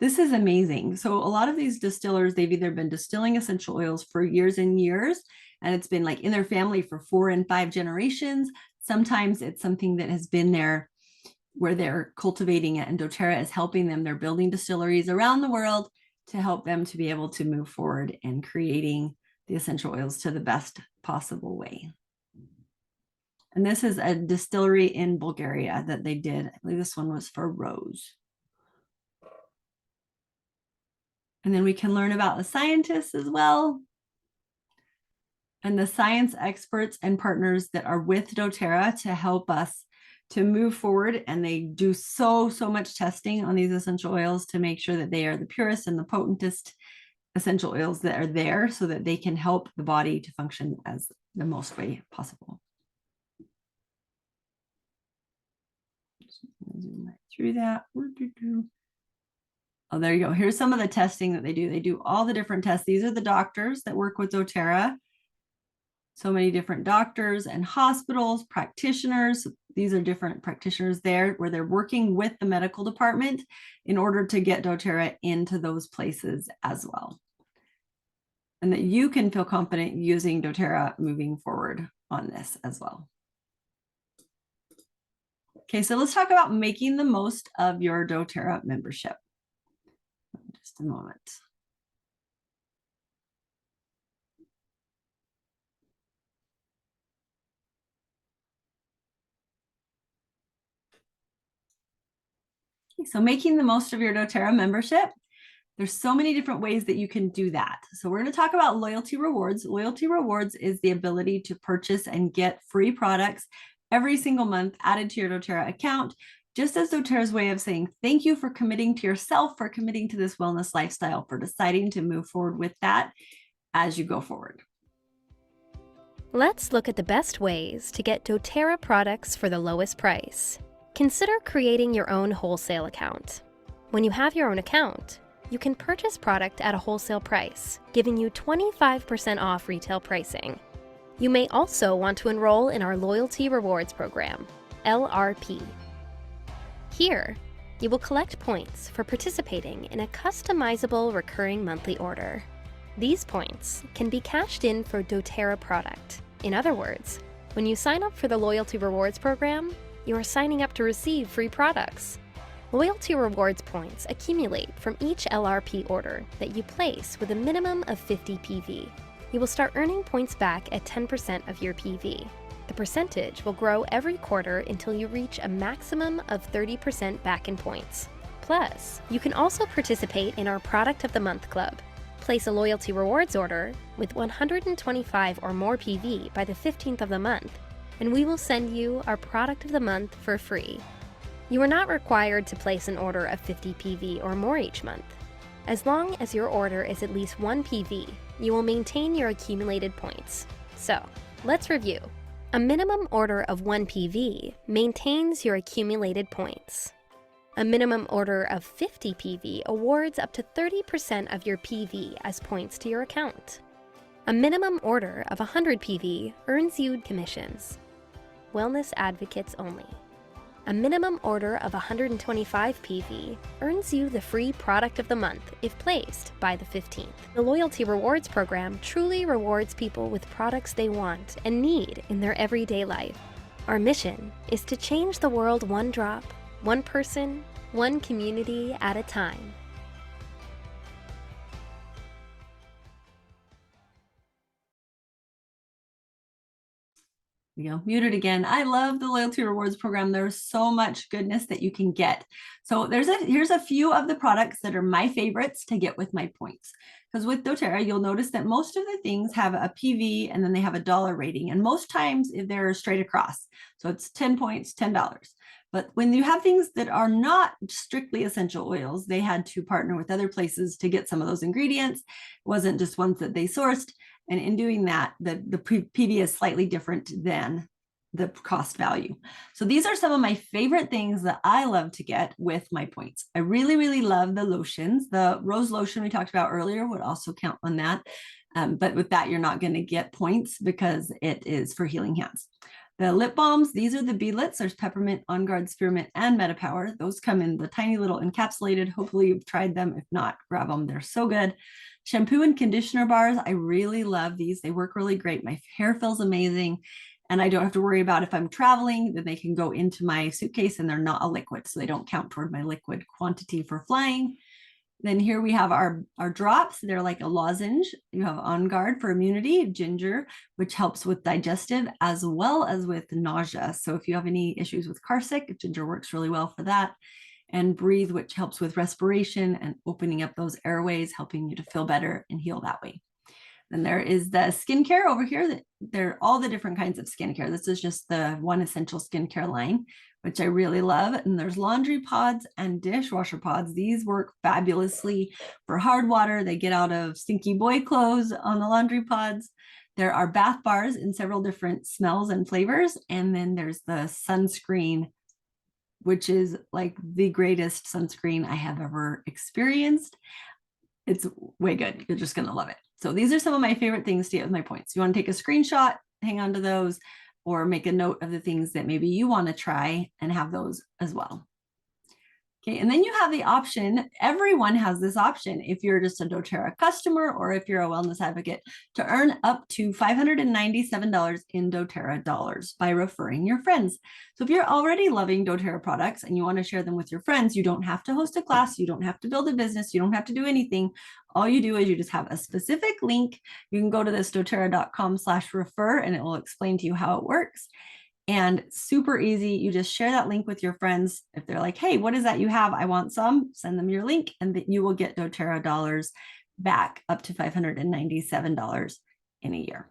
This is amazing. So a lot of these distillers, they've either been distilling essential oils for years and years, and it's been like in their family for 4 and 5 generations. Sometimes it's something that has been there where they're cultivating it, and doTERRA is helping them. They're building distilleries around the world to help them to be able to move forward in creating the essential oils to the best possible way. And this is a distillery in Bulgaria that they did. I believe this one was for rose. And then we can learn about the scientists as well, and the science experts and partners that are with doTERRA to help us to move forward. And they do so much testing on these essential oils to make sure that they are the purest and the potentest essential oils that are there, so that they can help the body to function as the most way possible. Zoom right through that. Oh, there you go. Here's some of the testing that they do. They do all the different tests. These are the doctors that work with doTERRA. So many different doctors and hospitals, practitioners. These are different practitioners there where they're working with the medical department in order to get doTERRA into those places as well. And that you can feel confident using doTERRA moving forward on this as well. Okay, so let's talk about making the most of your doTERRA membership. Just a moment. Okay, so making the most of your doTERRA membership. There's so many different ways that you can do that. So we're going to talk about loyalty rewards. Loyalty rewards is the ability to purchase and get free products every single month added to your doTERRA account, just as doTERRA's way of saying thank you for committing to yourself, for committing to this wellness lifestyle, for deciding to move forward with that as you go forward. Let's look at the best ways to get doTERRA products for the lowest price. Consider creating your own wholesale account. When you have your own account, you can purchase product at a wholesale price, giving you 25% off retail pricing. You may also want to enroll in our Loyalty Rewards Program, LRP. Here, you will collect points for participating in a customizable recurring monthly order. These points can be cashed in for doTERRA product. In other words, when you sign up for the Loyalty Rewards Program, you are signing up to receive free products. Loyalty Rewards points accumulate from each LRP order that you place with a minimum of 50 PV. You will start earning points back at 10% of your PV. The percentage will grow every quarter until you reach a maximum of 30% back in points. Plus, you can also participate in our Product of the Month Club. Place a Loyalty Rewards order with 125 or more PV by the 15th of the month, and we will send you our Product of the Month for free. You are not required to place an order of 50 PV or more each month. As long as your order is at least 1 PV, you will maintain your accumulated points. So, let's review. A minimum order of 1 PV maintains your accumulated points. A minimum order of 50 PV awards up to 30% of your PV as points to your account. A minimum order of 100 PV earns you commissions. Wellness advocates only. A minimum order of 125 PV earns you the free Product of the Month if placed by the 15th. The Loyalty Rewards Program truly rewards people with products they want and need in their everyday life. Our mission is to change the world one drop, one person, one community at a time. You know, muted again. I love the Loyalty Rewards Program. There's so much goodness that you can get. So here's a few of the products that are my favorites to get with my points. Because with doTERRA, you'll notice that most of the things have a PV and then they have a dollar rating. And most times they're straight across. So it's 10 points, $10. But when you have things that are not strictly essential oils, they had to partner with other places to get some of those ingredients. It wasn't just ones that they sourced. And in doing that, the PV is slightly different than the cost value. So these are some of my favorite things that I love to get with my points. I really, really love the lotions. The rose lotion we talked about earlier would also count on that. But with that, you're not going to get points because it is for healing hands. The lip balms, these are the beadlets. There's peppermint, on guard, spearmint, and metapower. Those come in the tiny little encapsulated. Hopefully you've tried them. If not, grab them. They're so good. Shampoo and conditioner bars. I really love these. They work really great. My hair feels amazing. And I don't have to worry about if I'm traveling, then they can go into my suitcase and they're not a liquid. So they don't count toward my liquid quantity for flying. Then here we have our drops. They're like a lozenge. You have On Guard for immunity, ginger, which helps with digestive as well as with nausea. So if you have any issues with car sick, ginger works really well for that. And Breathe, which helps with respiration and opening up those airways, helping you to feel better and heal that way. Then there is the skincare over here. They're all the different kinds of skincare. This is just the one essential skincare line, which I really love. And there's laundry pods and dishwasher pods. These work fabulously for hard water. They get out of stinky boy clothes on the laundry pods. There are bath bars in several different smells and flavors. And then there's the sunscreen, which is like the greatest sunscreen I have ever experienced. It's way good. You're just going to love it. So these are some of my favorite things to get with my points. You want to take a screenshot, hang on to those, or make a note of the things that maybe you want to try and have those as well. Okay, and then you have the option, everyone has this option, if you're just a doTERRA customer or if you're a wellness advocate, to earn up to $597 in doTERRA dollars by referring your friends. So if you're already loving doTERRA products and you want to share them with your friends, you don't have to host a class, you don't have to build a business, you don't have to do anything. All you do is you just have a specific link. You can go to this doTERRA.com/refer and it will explain to you how it works. And super easy. You just share that link with your friends. If they're like, hey, what is that you have? I want some, send them your link and that you will get doTERRA dollars back up to $597 in a year.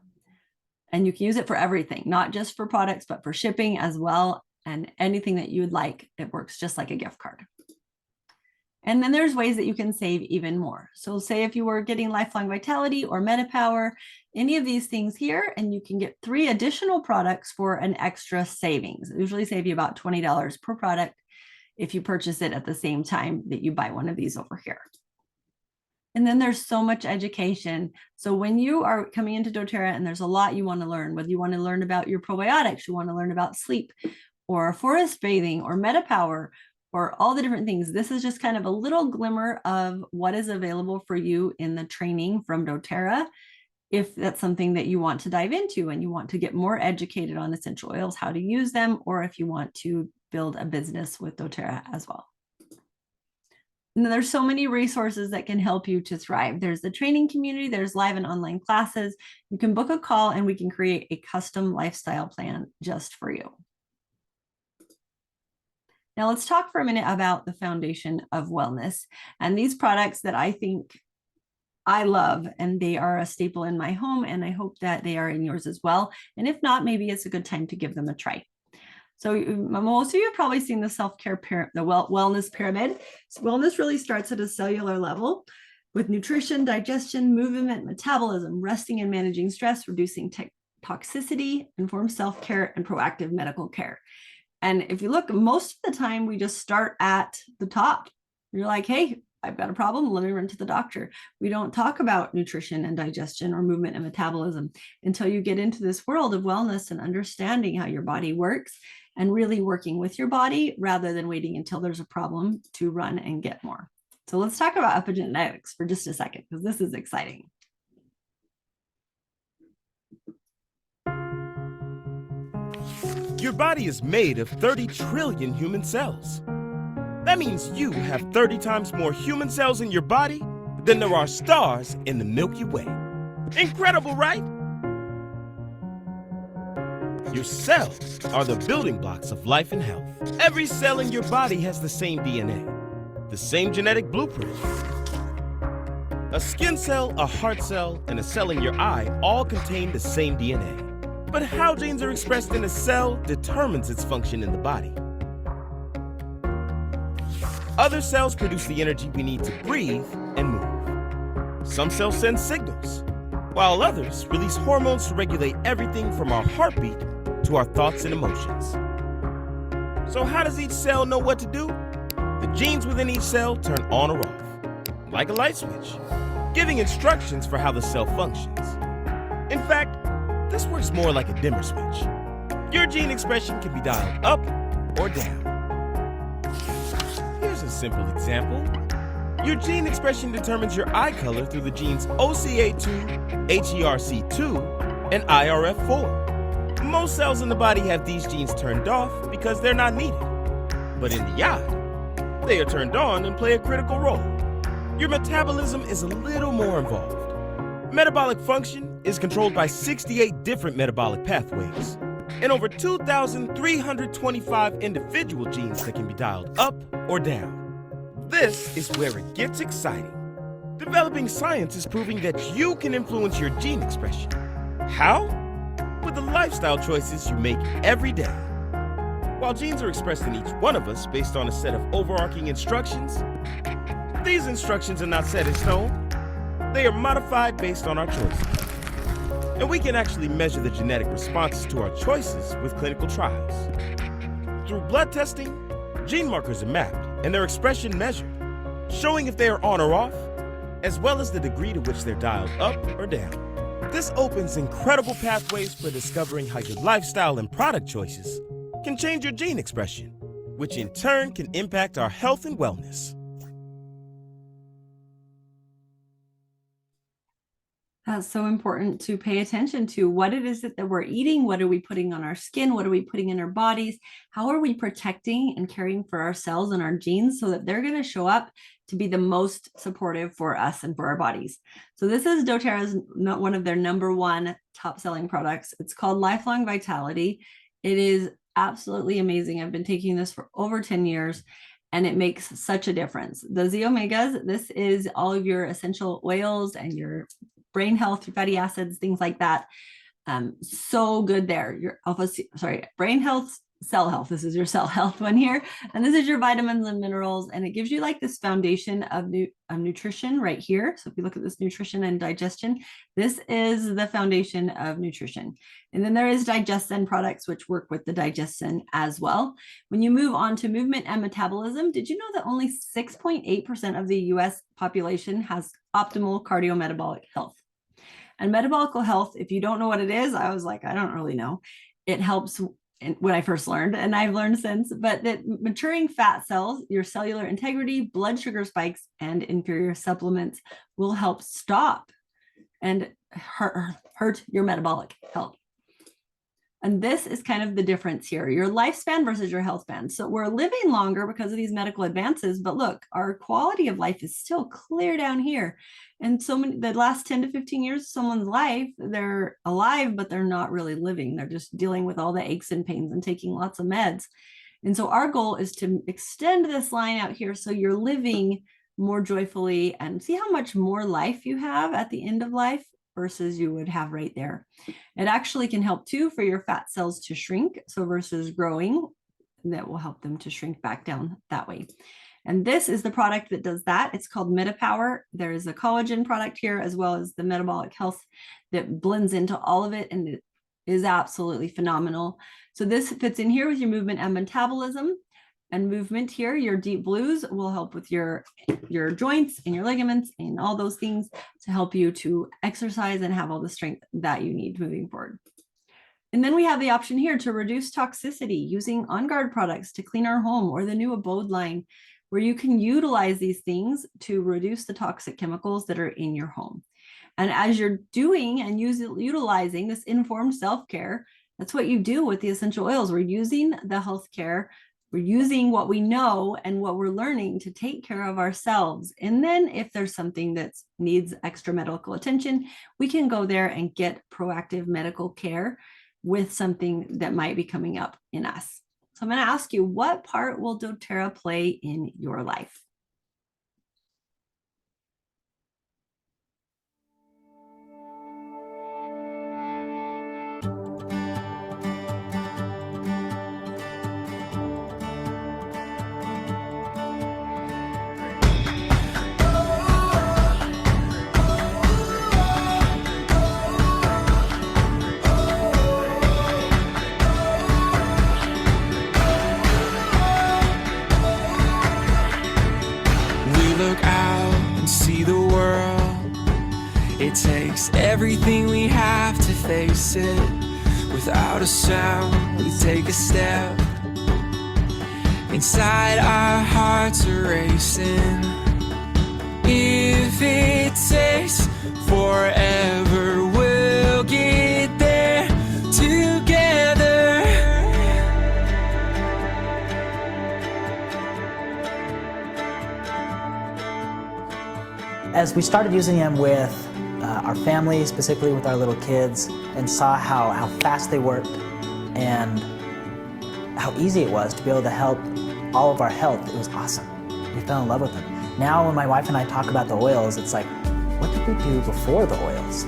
And you can use it for everything, not just for products, but for shipping as well. And anything that you would like, it works just like a gift card. And then there's ways that you can save even more. So say if you were getting Lifelong Vitality or MetaPower, any of these things here, and you can get 3 additional products for an extra savings. It usually save you about $20 per product if you purchase it at the same time that you buy one of these over here. And then there's so much education. So when you are coming into doTERRA and there's a lot you want to learn, whether you want to learn about your probiotics, you want to learn about sleep or forest bathing or MetaPower, or all the different things. This is just kind of a little glimmer of what is available for you in the training from doTERRA. If that's something that you want to dive into and you want to get more educated on essential oils, how to use them, or if you want to build a business with doTERRA as well. And then there's so many resources that can help you to thrive. There's the training community, there's live and online classes. You can book a call and we can create a custom lifestyle plan just for you. Now let's talk for a minute about the foundation of wellness and these products that I think I love, and they are a staple in my home, and I hope that they are in yours as well. And if not, maybe it's a good time to give them a try. So most of you have probably seen the self-care pyramid, the wellness pyramid. So wellness really starts at a cellular level with nutrition, digestion, movement, metabolism, resting and managing stress, reducing toxicity, informed self-care, and proactive medical care. And if you look, most of the time we just start at the top. You're like, hey, I've got a problem, let me run to the doctor. We don't talk about nutrition and digestion or movement and metabolism until you get into this world of wellness and understanding how your body works and really working with your body rather than waiting until there's a problem to run and get more. So let's talk about epigenetics for just a second, because this is exciting. Your body is made of 30 trillion human cells. That means you have 30 times more human cells in your body than there are stars in the Milky Way. Incredible, right? Your cells are the building blocks of life and health. Every cell in your body has the same DNA, the same genetic blueprint. A skin cell, a heart cell, and a cell in your eye all contain the same DNA. But how genes are expressed in a cell determines its function in the body. Other cells produce the energy we need to breathe and move. Some cells send signals, while others release hormones to regulate everything from our heartbeat to our thoughts and emotions. So how does each cell know what to do? The genes within each cell turn on or off, like a light switch, giving instructions for how the cell functions. In fact, this works more like a dimmer switch. Your gene expression can be dialed up or down. Here's a simple example. Your gene expression determines your eye color through the genes OCA2, HERC2, and IRF4. Most cells in the body have these genes turned off because they're not needed. But in the eye, they are turned on and play a critical role. Your metabolism is a little more involved. Metabolic function is controlled by 68 different metabolic pathways and over 2,325 individual genes that can be dialed up or down. This is where it gets exciting. Developing science is proving that you can influence your gene expression. How? With the lifestyle choices you make every day. While genes are expressed in each one of us based on a set of overarching instructions, these instructions are not set in stone. They are modified based on our choices. And we can actually measure the genetic responses to our choices with clinical trials. Through blood testing, gene markers are mapped and their expression measured, showing if they are on or off, as well as the degree to which they're dialed up or down. This opens incredible pathways for discovering how your lifestyle and product choices can change your gene expression, which in turn can impact our health and wellness. That's so important to pay attention to what it is that we're eating. What are we putting on our skin? What are we putting in our bodies? How are we protecting and caring for our cells and our genes so that they're going to show up to be the most supportive for us and for our bodies? So this is doTERRA's, one of their #1 top selling products. It's called Lifelong Vitality. It is absolutely amazing. I've been taking this for over 10 years. And it makes such a difference. The Z omegas, this is all of your essential oils and your brain health, your fatty acids, things like that. So good there. Your brain health, cell health. This is your cell health one here. And this is your vitamins and minerals. And it gives you like this foundation of nutrition right here. So if you look at this nutrition and digestion, this is the foundation of nutrition. And then there is digestin products, which work with the digestin as well. When you move on to movement and metabolism, did you know that only 6.8% of the US population has optimal cardiometabolic health? And metabolic health, if you don't know what it is, I was like, I don't really know. It helps when I first learned, and I've learned since, but that maturing fat cells, your cellular integrity, blood sugar spikes, and inferior supplements will help stop and hurt your metabolic health. And this is kind of the difference here, your lifespan versus your health span. So we're living longer because of these medical advances, but look, our quality of life is still clear down here. And so many, the last 10 to 15 years of someone's life, they're alive, but they're not really living. They're just dealing with all the aches and pains and taking lots of meds. And so our goal is to extend this line out here so you're living more joyfully and see how much more life you have at the end of life versus you would have right there. It actually can help too for your fat cells to shrink. So versus growing, that will help them to shrink back down that way. And this is the product that does that. It's called MetaPower. There is a collagen product here as well as the metabolic health that blends into all of it, and it is absolutely phenomenal. So this fits in here with your movement and metabolism. And movement here, your deep blues will help with your joints and your ligaments and all those things to help you to exercise and have all the strength that you need moving forward. And then we have the option here to reduce toxicity using On Guard products to clean our home, or the new Abode line, where you can utilize these things to reduce the toxic chemicals that are in your home. And as you're doing and utilizing this informed self-care, that's what you do with the essential oils. We're using the healthcare. We're using what we know and what we're learning to take care of ourselves. And then if there's something that needs extra medical attention, we can go there and get proactive medical care with something that might be coming up in us. So I'm going to ask you, what part will doTERRA play in your life? It takes everything we have to face it without a sound, we take a step. Inside our hearts are racing. If it takes forever, we'll get there together. As we started using them with our family, specifically with our little kids, and saw how fast they worked and how easy it was to be able to help all of our health, it was awesome. We fell in love with them. Now when my wife and I talk about the oils, it's like, what did we do before the oils?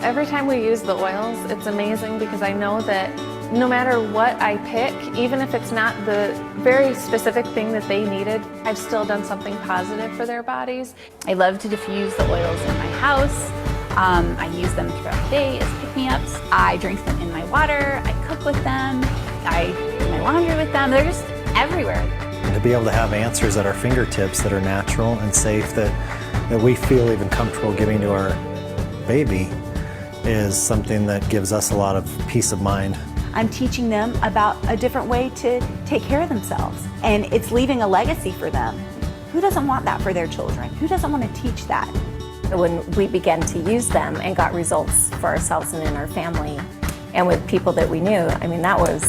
Every time we use the oils, it's amazing because I know that no matter what I pick, even if it's not the very specific thing that they needed, I've still done something positive for their bodies. I love to diffuse the oils in my house. I use them throughout the day as pick-me-ups. I drink them in my water. I cook with them. I do my laundry with them. They're just everywhere. To be able to have answers at our fingertips that are natural and safe, that we feel even comfortable giving to our baby, is something that gives us a lot of peace of mind. I'm teaching them about a different way to take care of themselves, and it's leaving a legacy for them. Who doesn't want that for their children? Who doesn't want to teach that? When we began to use them and got results for ourselves and in our family and with people that we knew, I mean, that was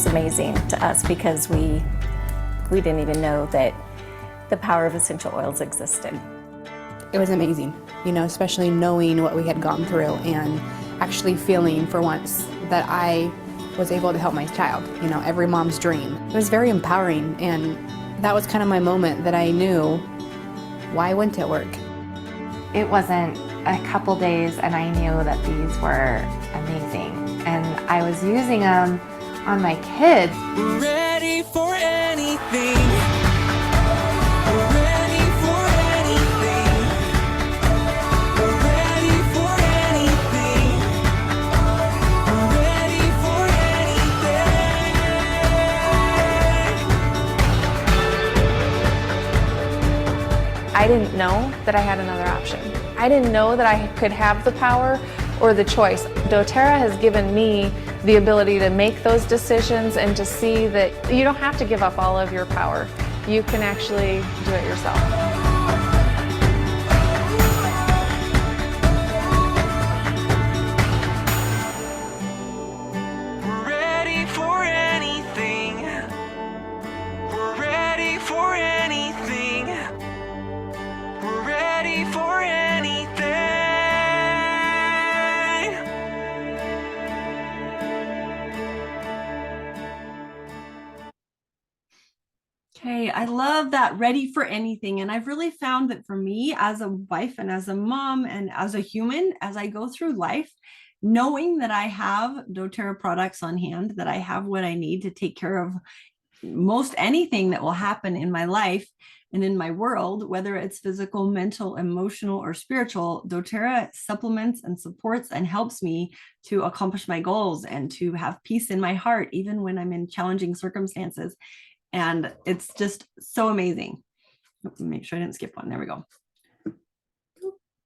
amazing to us because we didn't even know that the power of essential oils existed. It was amazing, you know, especially knowing what we had gone through and actually feeling for once that I was able to help my child, you know, every mom's dream. It was very empowering, and that was kind of my moment that I knew, why wouldn't it work? It wasn't a couple days and I knew that these were amazing. And I was using them on my kids. We're ready for anything. We're ready for anything. We're ready for anything. We're ready for anything. I didn't know that I had another option. I didn't know that I could have the power or the choice. doTERRA has given me the ability to make those decisions and to see that you don't have to give up all of your power. You can actually do it yourself. We're ready for anything. We're ready for anything. We're ready for anything. Okay, I love that, ready for anything. And I've really found that for me as a wife and as a mom and as a human, as I go through life, knowing that I have doTERRA products on hand, that I have what I need to take care of most anything that will happen in my life and in my world, whether it's physical, mental, emotional, or spiritual, doTERRA supplements and supports and helps me to accomplish my goals and to have peace in my heart, even when I'm in challenging circumstances. And it's just so amazing. Make sure I didn't skip one. There we go.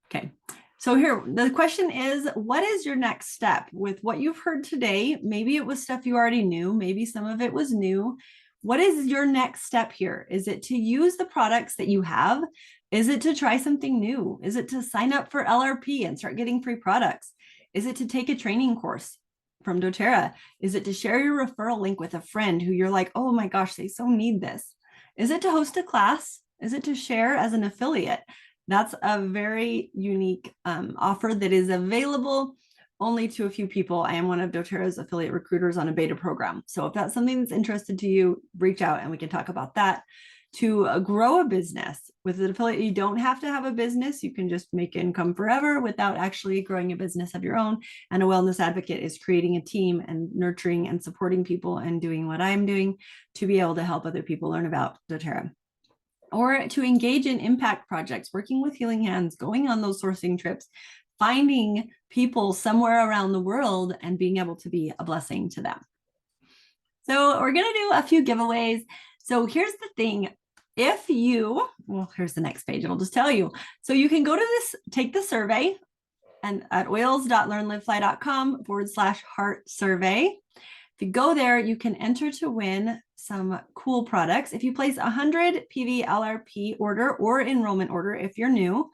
Okay. So here, the question is, what is your next step with what you've heard today? Maybe it was stuff you already knew. Maybe some of it was new. What is your next step here? Is it to use the products that you have? Is it to try something new? Is it to sign up for LRP and start getting free products? Is it to take a training course from doTERRA? Is it to share your referral link with a friend who you're like, oh my gosh, they so need this? Is it to host a class? Is it to share as an affiliate? That's a very unique offer that is available only to a few people. I am one of doTERRA's affiliate recruiters on a beta program. So if that's something that's interested to you, reach out and we can talk about that. To grow a business with an affiliate, you don't have to have a business. You can just make income forever without actually growing a business of your own. And a wellness advocate is creating a team and nurturing and supporting people and doing what I'm doing to be able to help other people learn about doTERRA. Or to engage in impact projects, working with Healing Hands, going on those sourcing trips, finding people somewhere around the world and being able to be a blessing to them. So we're going to do a few giveaways. So here's the thing. If you, well, here's the next page. It'll just tell you. So you can go to this, take the survey, and at oils.learnlivefly.com/heart survey. If you go there, you can enter to win some cool products. If you place a 100 PV LRP order or enrollment order, if you're new,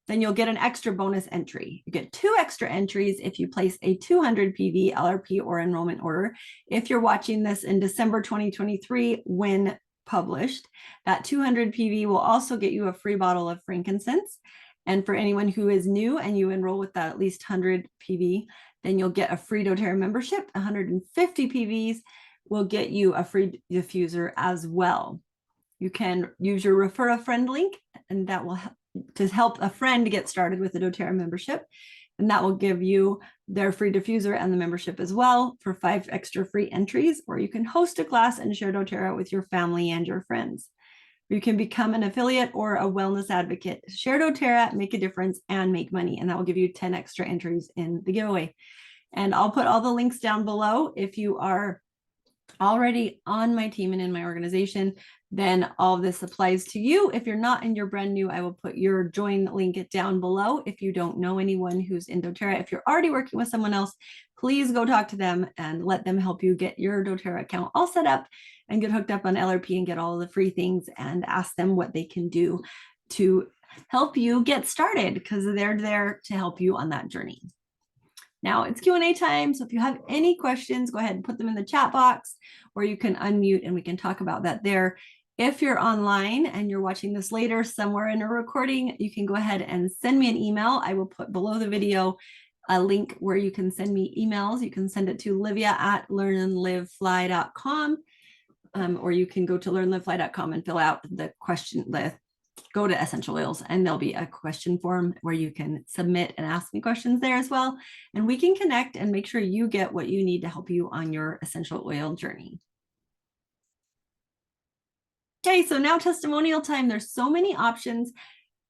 then you'll get an extra bonus entry. You get 2 extra entries if you place a 200 PV LRP or enrollment order. If you're watching this in December 2023 when published, that 200 PV will also get you a free bottle of frankincense. And for anyone who is new and you enroll with that at least 100 PV, then you'll get a free doTERRA membership. 150 PVs will get you a free diffuser as well. You can use your refer a friend link, and that will help a friend get started with the doTERRA membership. And that will give you their free diffuser and the membership as well for 5 extra free entries. Or you can host a class and share doTERRA with your family and your friends. You can become an affiliate or a wellness advocate. Share doTERRA, make a difference, and make money. And that will give you 10 extra entries in the giveaway. And I'll put all the links down below. If you are already on my team and in my organization, then all of this applies to you. If you're not and you're brand new, I will put your join link down below. If you don't know anyone who's in doTERRA, if you're already working with someone else, please go talk to them and let them help you get your doTERRA account all set up and get hooked up on LRP and get all the free things, and ask them what they can do to help you get started, because they're there to help you on that journey. Now it's Q&A time. So if you have any questions, go ahead and put them in the chat box, or you can unmute and we can talk about that there. If you're online and you're watching this later somewhere in a recording, you can go ahead and send me an email. I will put below the video a link where you can send me emails. You can send it to livia@learnlivefly.com, or you can go to learnlivefly.com and fill out the question, go to essential oils, and there'll be a question form where you can submit and ask me questions there as well. And we can connect and make sure you get what you need to help you on your essential oil journey. Okay, so now testimonial time. There's so many options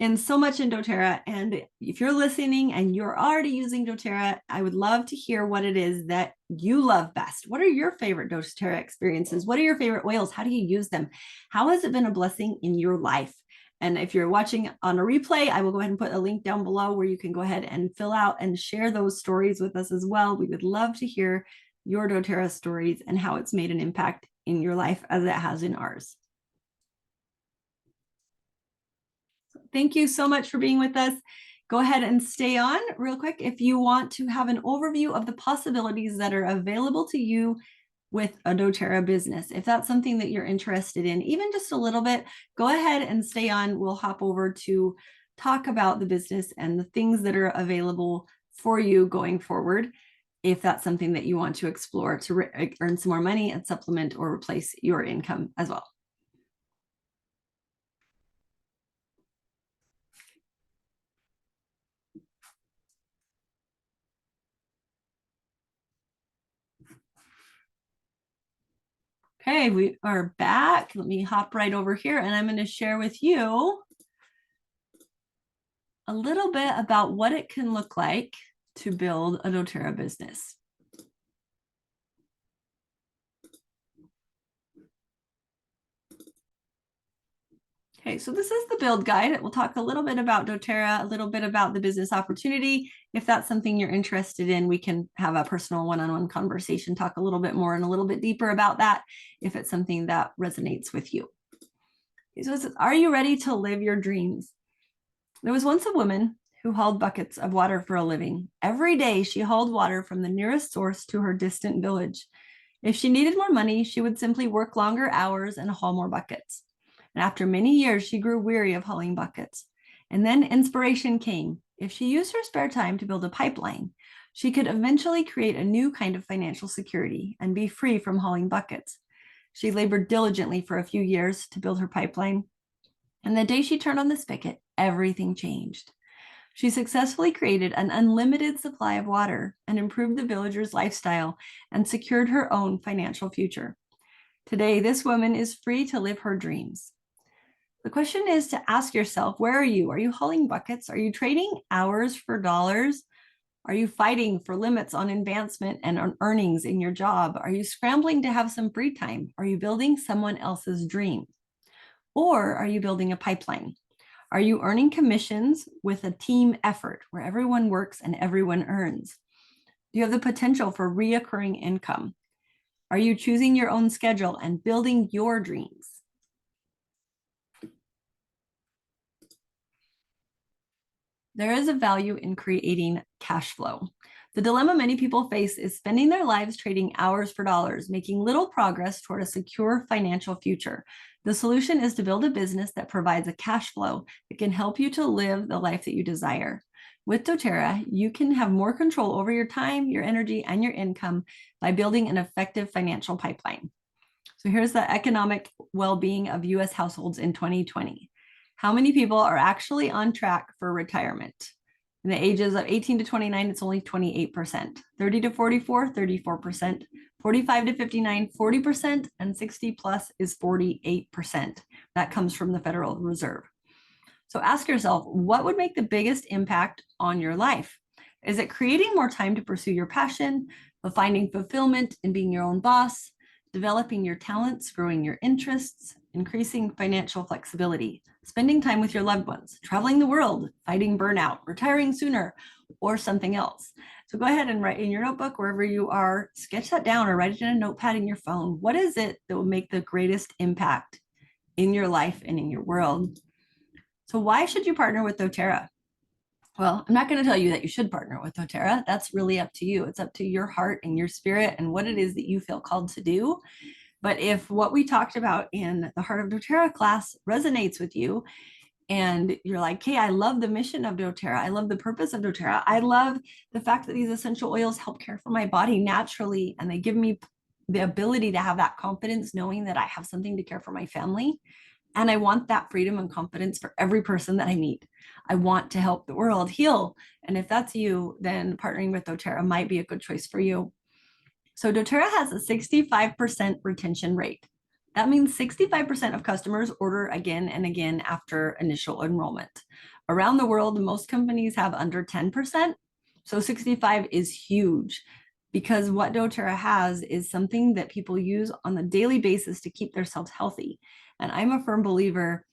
and so much in doTERRA. And if you're listening and you're already using doTERRA, I would love to hear what it is that you love best. What are your favorite doTERRA experiences? What are your favorite oils? How do you use them? How has it been a blessing in your life? And if you're watching on a replay, I will go ahead and put a link down below where you can go ahead and fill out and share those stories with us as well. We would love to hear your doTERRA stories and how it's made an impact in your life as it has in ours. Thank you so much for being with us. Go ahead and stay on real quick if you want to have an overview of the possibilities that are available to you with a doTERRA business. If that's something that you're interested in, even just a little bit, go ahead and stay on. We'll hop over to talk about the business and the things that are available for you going forward, if that's something that you want to explore to earn some more money and supplement or replace your income as well. Okay, we are back. Let me hop right over here, and I'm going to share with you a little bit about what it can look like to build a doTERRA business. Okay, so this is the build guide. We'll talk a little bit about doTERRA, a little bit about the business opportunity. If that's something you're interested in, we can have a personal one-on-one conversation, talk a little bit more and a little bit deeper about that if it's something that resonates with you. So it says, are you ready to live your dreams? There was once a woman who hauled buckets of water for a living. Every day she hauled water from the nearest source to her distant village. If she needed more money, she would simply work longer hours and haul more buckets. And after many years, she grew weary of hauling buckets. And then inspiration came. If she used her spare time to build a pipeline, she could eventually create a new kind of financial security and be free from hauling buckets. She labored diligently for a few years to build her pipeline. And the day she turned on the spigot, everything changed. She successfully created an unlimited supply of water and improved the villagers' lifestyle and secured her own financial future. Today, this woman is free to live her dreams. The question is to ask yourself, where are you? Are you hauling buckets? Are you trading hours for dollars? Are you fighting for limits on advancement and on earnings in your job? Are you scrambling to have some free time? Are you building someone else's dream? Or are you building a pipeline? Are you earning commissions with a team effort where everyone works and everyone earns? Do you have the potential for reoccurring income? Are you choosing your own schedule and building your dreams? There is a value in creating cash flow. The dilemma many people face is spending their lives trading hours for dollars, making little progress toward a secure financial future. The solution is to build a business that provides a cash flow that can help you to live the life that you desire. With doTERRA, you can have more control over your time, your energy, and your income by building an effective financial pipeline. So here's the economic well-being of US households in 2020. How many people are actually on track for retirement? In the ages of 18 to 29, it's only 28%. 30 to 44, 34%. 45 to 59, 40%. And 60 plus is 48%. That comes from the Federal Reserve. So ask yourself, what would make the biggest impact on your life? Is it creating more time to pursue your passion, finding fulfillment in being your own boss, developing your talents, growing your interests, increasing financial flexibility, spending time with your loved ones, traveling the world, fighting burnout, retiring sooner, or something else? So go ahead and write in your notebook, wherever you are, sketch that down or write it in a notepad in your phone. What is it that will make the greatest impact in your life and in your world? So why should you partner with doTERRA? Well, I'm not going to tell you that you should partner with doTERRA. That's really up to you. It's up to your heart and your spirit and what it is that you feel called to do. But if what we talked about in the Heart of doTERRA class resonates with you, and you're like, hey, I love the mission of doTERRA. I love the purpose of doTERRA. I love the fact that these essential oils help care for my body naturally, and they give me the ability to have that confidence knowing that I have something to care for my family. And I want that freedom and confidence for every person that I meet. I want to help the world heal. And if that's you, then partnering with doTERRA might be a good choice for you. So doTERRA has a 65% retention rate. That means 65% of customers order again and again after initial enrollment. Around the world, most companies have under 10%. So 65 is huge, because what doTERRA has is something that people use on a daily basis to keep themselves healthy. And I'm a firm believer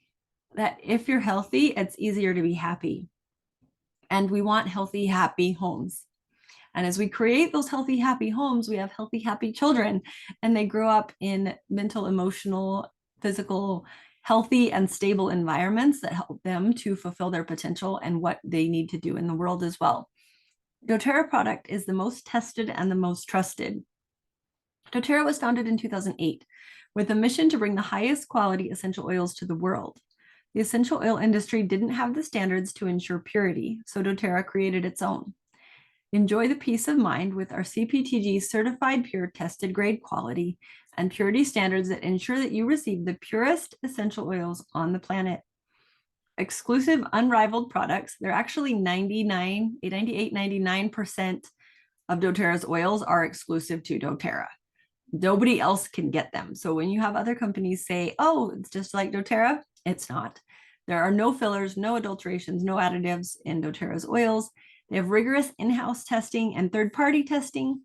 that if you're healthy, it's easier to be happy. And we want healthy, happy homes. And as we create those healthy, happy homes, we have healthy, happy children, and they grow up in mental, emotional, physical, healthy, and stable environments that help them to fulfill their potential and what they need to do in the world as well. doTERRA product is the most tested and the most trusted. doTERRA was founded in 2008 with a mission to bring the highest quality essential oils to the world. The essential oil industry didn't have the standards to ensure purity, so doTERRA created its own. Enjoy the peace of mind with our CPTG certified pure tested grade quality and purity standards that ensure that you receive the purest essential oils on the planet. Exclusive, unrivaled products. They're actually 99% of doTERRA's oils are exclusive to doTERRA. Nobody else can get them. So when you have other companies say, oh, it's just like doTERRA, it's not. There are no fillers, no adulterations, no additives in doTERRA's oils. They have rigorous in-house testing and third-party testing,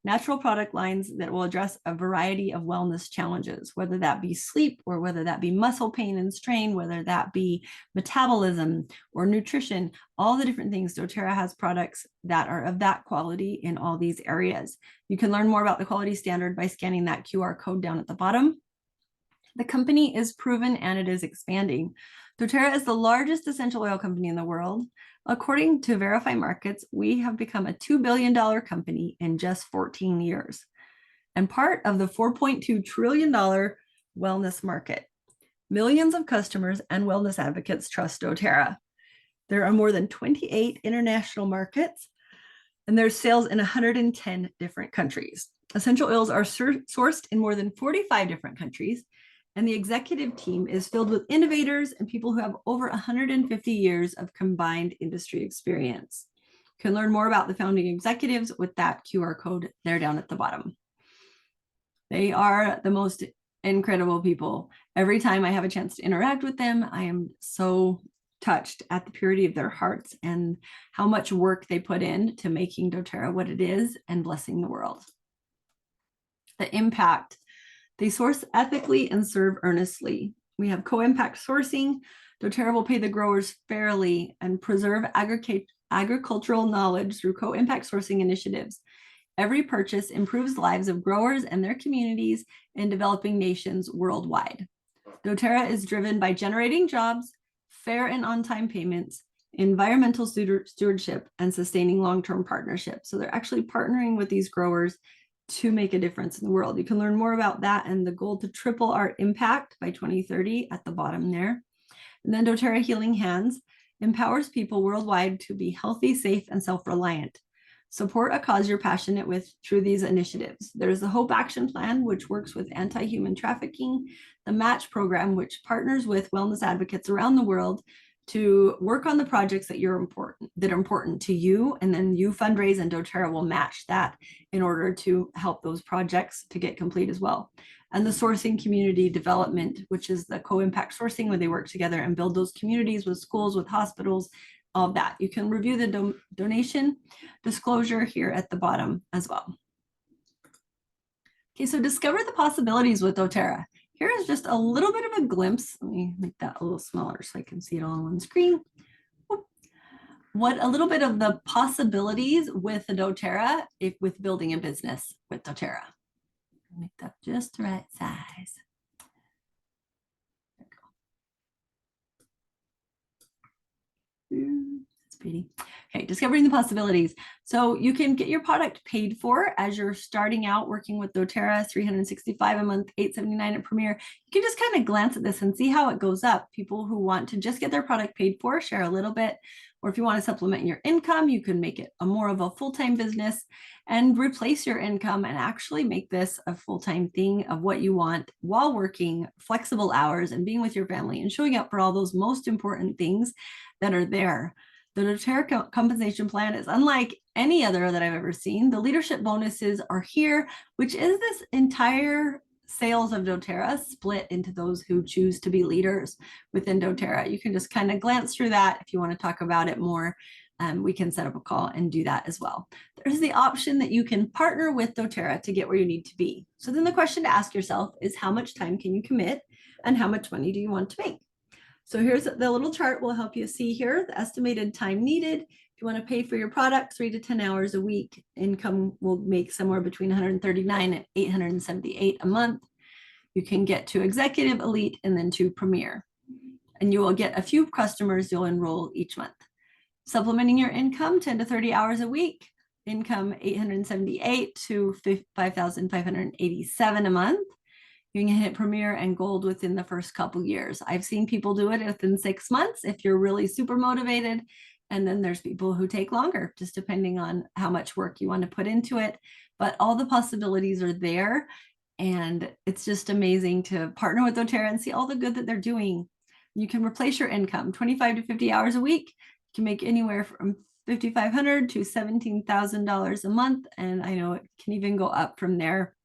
natural product lines that will address a variety of wellness challenges, whether that be sleep or whether that be muscle pain and strain, whether that be metabolism or nutrition, all the different things. doTERRA has products that are of that quality in all these areas. You can learn more about the quality standard by scanning that QR code down at the bottom. The company is proven and it is expanding. doTERRA is the largest essential oil company in the world. According to Verify Markets, we have become a $2 billion company in just 14 years and part of the $4.2 trillion wellness market. Millions of customers and wellness advocates trust doTERRA. There are more than 28 international markets, and there's sales in 110 different countries. Essential oils are sourced in more than 45 different countries, and the executive team is filled with innovators and people who have over 150 years of combined industry experience. You can learn more about the founding executives with that QR code there down at the bottom. They are the most incredible people. Every time I have a chance to interact with them, I am so touched at the purity of their hearts and how much work they put in to making doTERRA what it is and blessing the world. The impact. They source ethically and serve earnestly. We have co-impact sourcing. doTERRA will pay the growers fairly and preserve agricultural knowledge through co-impact sourcing initiatives. Every purchase improves lives of growers and their communities in developing nations worldwide. doTERRA is driven by generating jobs, fair and on-time payments, environmental stewardship, and sustaining long-term partnerships. So they're actually partnering with these growers to make a difference in the world. You can learn more about that and the goal to triple our impact by 2030 at the bottom there. And then doTERRA Healing Hands empowers people worldwide to be healthy, safe, and self-reliant. Support a cause you're passionate with through these initiatives. There's the Hope Action Plan, which works with anti-human trafficking, the Match Program, which partners with wellness advocates around the world to work on the projects that are important to you, and then you fundraise and doTERRA will match that in order to help those projects to get complete as well. And the sourcing community development, which is the co-impact sourcing where they work together and build those communities with schools, with hospitals, all of that. You can review the donation disclosure here at the bottom as well. Okay, so discover the possibilities with doTERRA. Here is just a little bit of a glimpse. Let me make that a little smaller so I can see it all on one screen. What a little bit of the possibilities with the doTERRA with building a business with doTERRA. Make that just the right size. That's pretty. Okay, discovering the possibilities. So you can get your product paid for as you're starting out working with doTERRA, $365 a month, $879 at Premier. You can just kind of glance at this and see how it goes up. People who want to just get their product paid for, share a little bit. Or if you want to supplement your income, you can make it more of a full-time business and replace your income and actually make this a full-time thing of what you want while working flexible hours and being with your family and showing up for all those most important things that are there. The doTERRA compensation plan is unlike any other that I've ever seen. The leadership bonuses are here, which is this entire sales of doTERRA split into those who choose to be leaders within doTERRA. You can just kind of glance through that. If you want to talk about it more, we can set up a call and do that as well. There's the option that you can partner with doTERRA to get where you need to be. So then the question to ask yourself is how much time can you commit and how much money do you want to make? So here's the little chart will help you see here the estimated time needed. If you want to pay for your product 3 to 10 hours a week, income will make somewhere between $139 and $878 a month. You can get to executive, elite, and then to premier. And you will get a few customers you'll enroll each month. Supplementing your income 10 to 30 hours a week, income $878 to $5,587 a month. You can hit Premier and Gold within the first couple years. I've seen people do it within 6 months if you're really super motivated. And then there's people who take longer, just depending on how much work you want to put into it. But all the possibilities are there. And it's just amazing to partner with doTERRA and see all the good that they're doing. You can replace your income 25 to 50 hours a week. You can make anywhere from $5,500 to $17,000 a month. And I know it can even go up from there.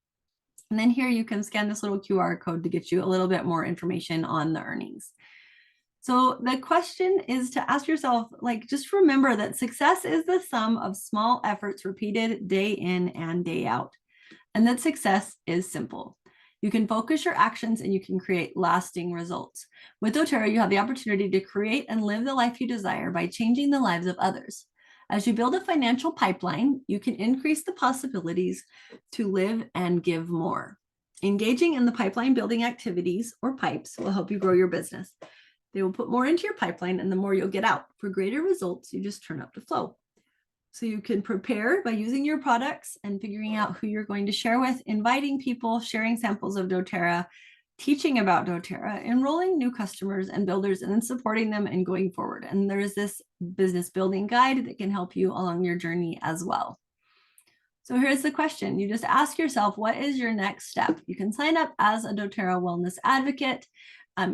And then here you can scan this little QR code to get you a little bit more information on the earnings. So the question is to ask yourself, just remember that success is the sum of small efforts repeated day in and day out. And that success is simple. You can focus your actions and you can create lasting results. With doTERRA, you have the opportunity to create and live the life you desire by changing the lives of others. As you build a financial pipeline, you can increase the possibilities to live and give more. Engaging in the pipeline building activities or pipes will help you grow your business. They will put more into your pipeline and the more you'll get out. For greater results, you just turn up the flow. So you can prepare by using your products and figuring out who you're going to share with, inviting people, sharing samples of doTERRA, teaching about doTERRA, enrolling new customers and builders, and then supporting them and going forward. And there is this business building guide that can help you along your journey as well. So here's the question. You just ask yourself, what is your next step? You can sign up as a doTERRA Wellness Advocate.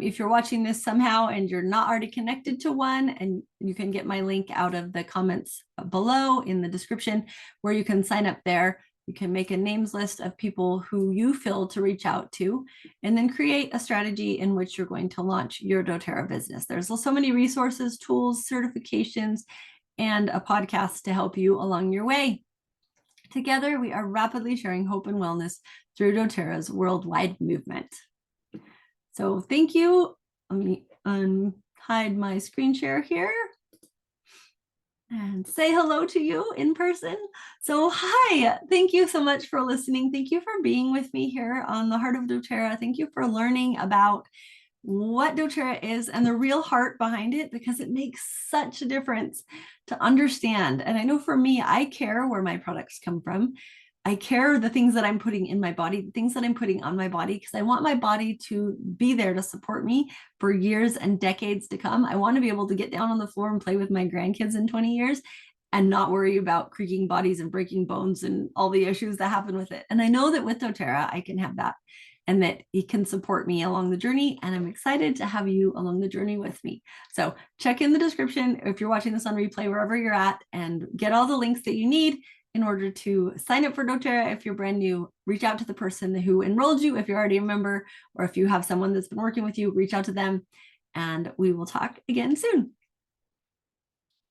If you're watching this somehow and you're not already connected to one, and you can get my link out of the comments below in the description where you can sign up there. You can make a names list of people who you feel to reach out to, and then create a strategy in which you're going to launch your doTERRA business. There's so many resources, tools, certifications, and a podcast to help you along your way. Together, we are rapidly sharing hope and wellness through doTERRA's worldwide movement. So thank you. Let me hide my screen share here and say hello to you in person. So hi, thank you so much for listening. Thank you for being with me here on the Heart of doTERRA. Thank you for learning about what doTERRA is and the real heart behind it, because it makes such a difference to understand. And I know for me, I care where my products come from. I care the things that I'm putting in my body, the things that I'm putting on my body, because I want my body to be there to support me for years and decades to come. I want to be able to get down on the floor and play with my grandkids in 20 years and not worry about creaking bodies and breaking bones and all the issues that happen with it. And I know that with doTERRA, I can have that, and that it can support me along the journey. And I'm excited to have you along the journey with me. So check in the description if you're watching this on replay, wherever you're at, and get all the links that you need in order to sign up for doTERRA. If you're brand new, reach out to the person who enrolled you. If you're already a member, or if you have someone that's been working with you, reach out to them, and we will talk again soon.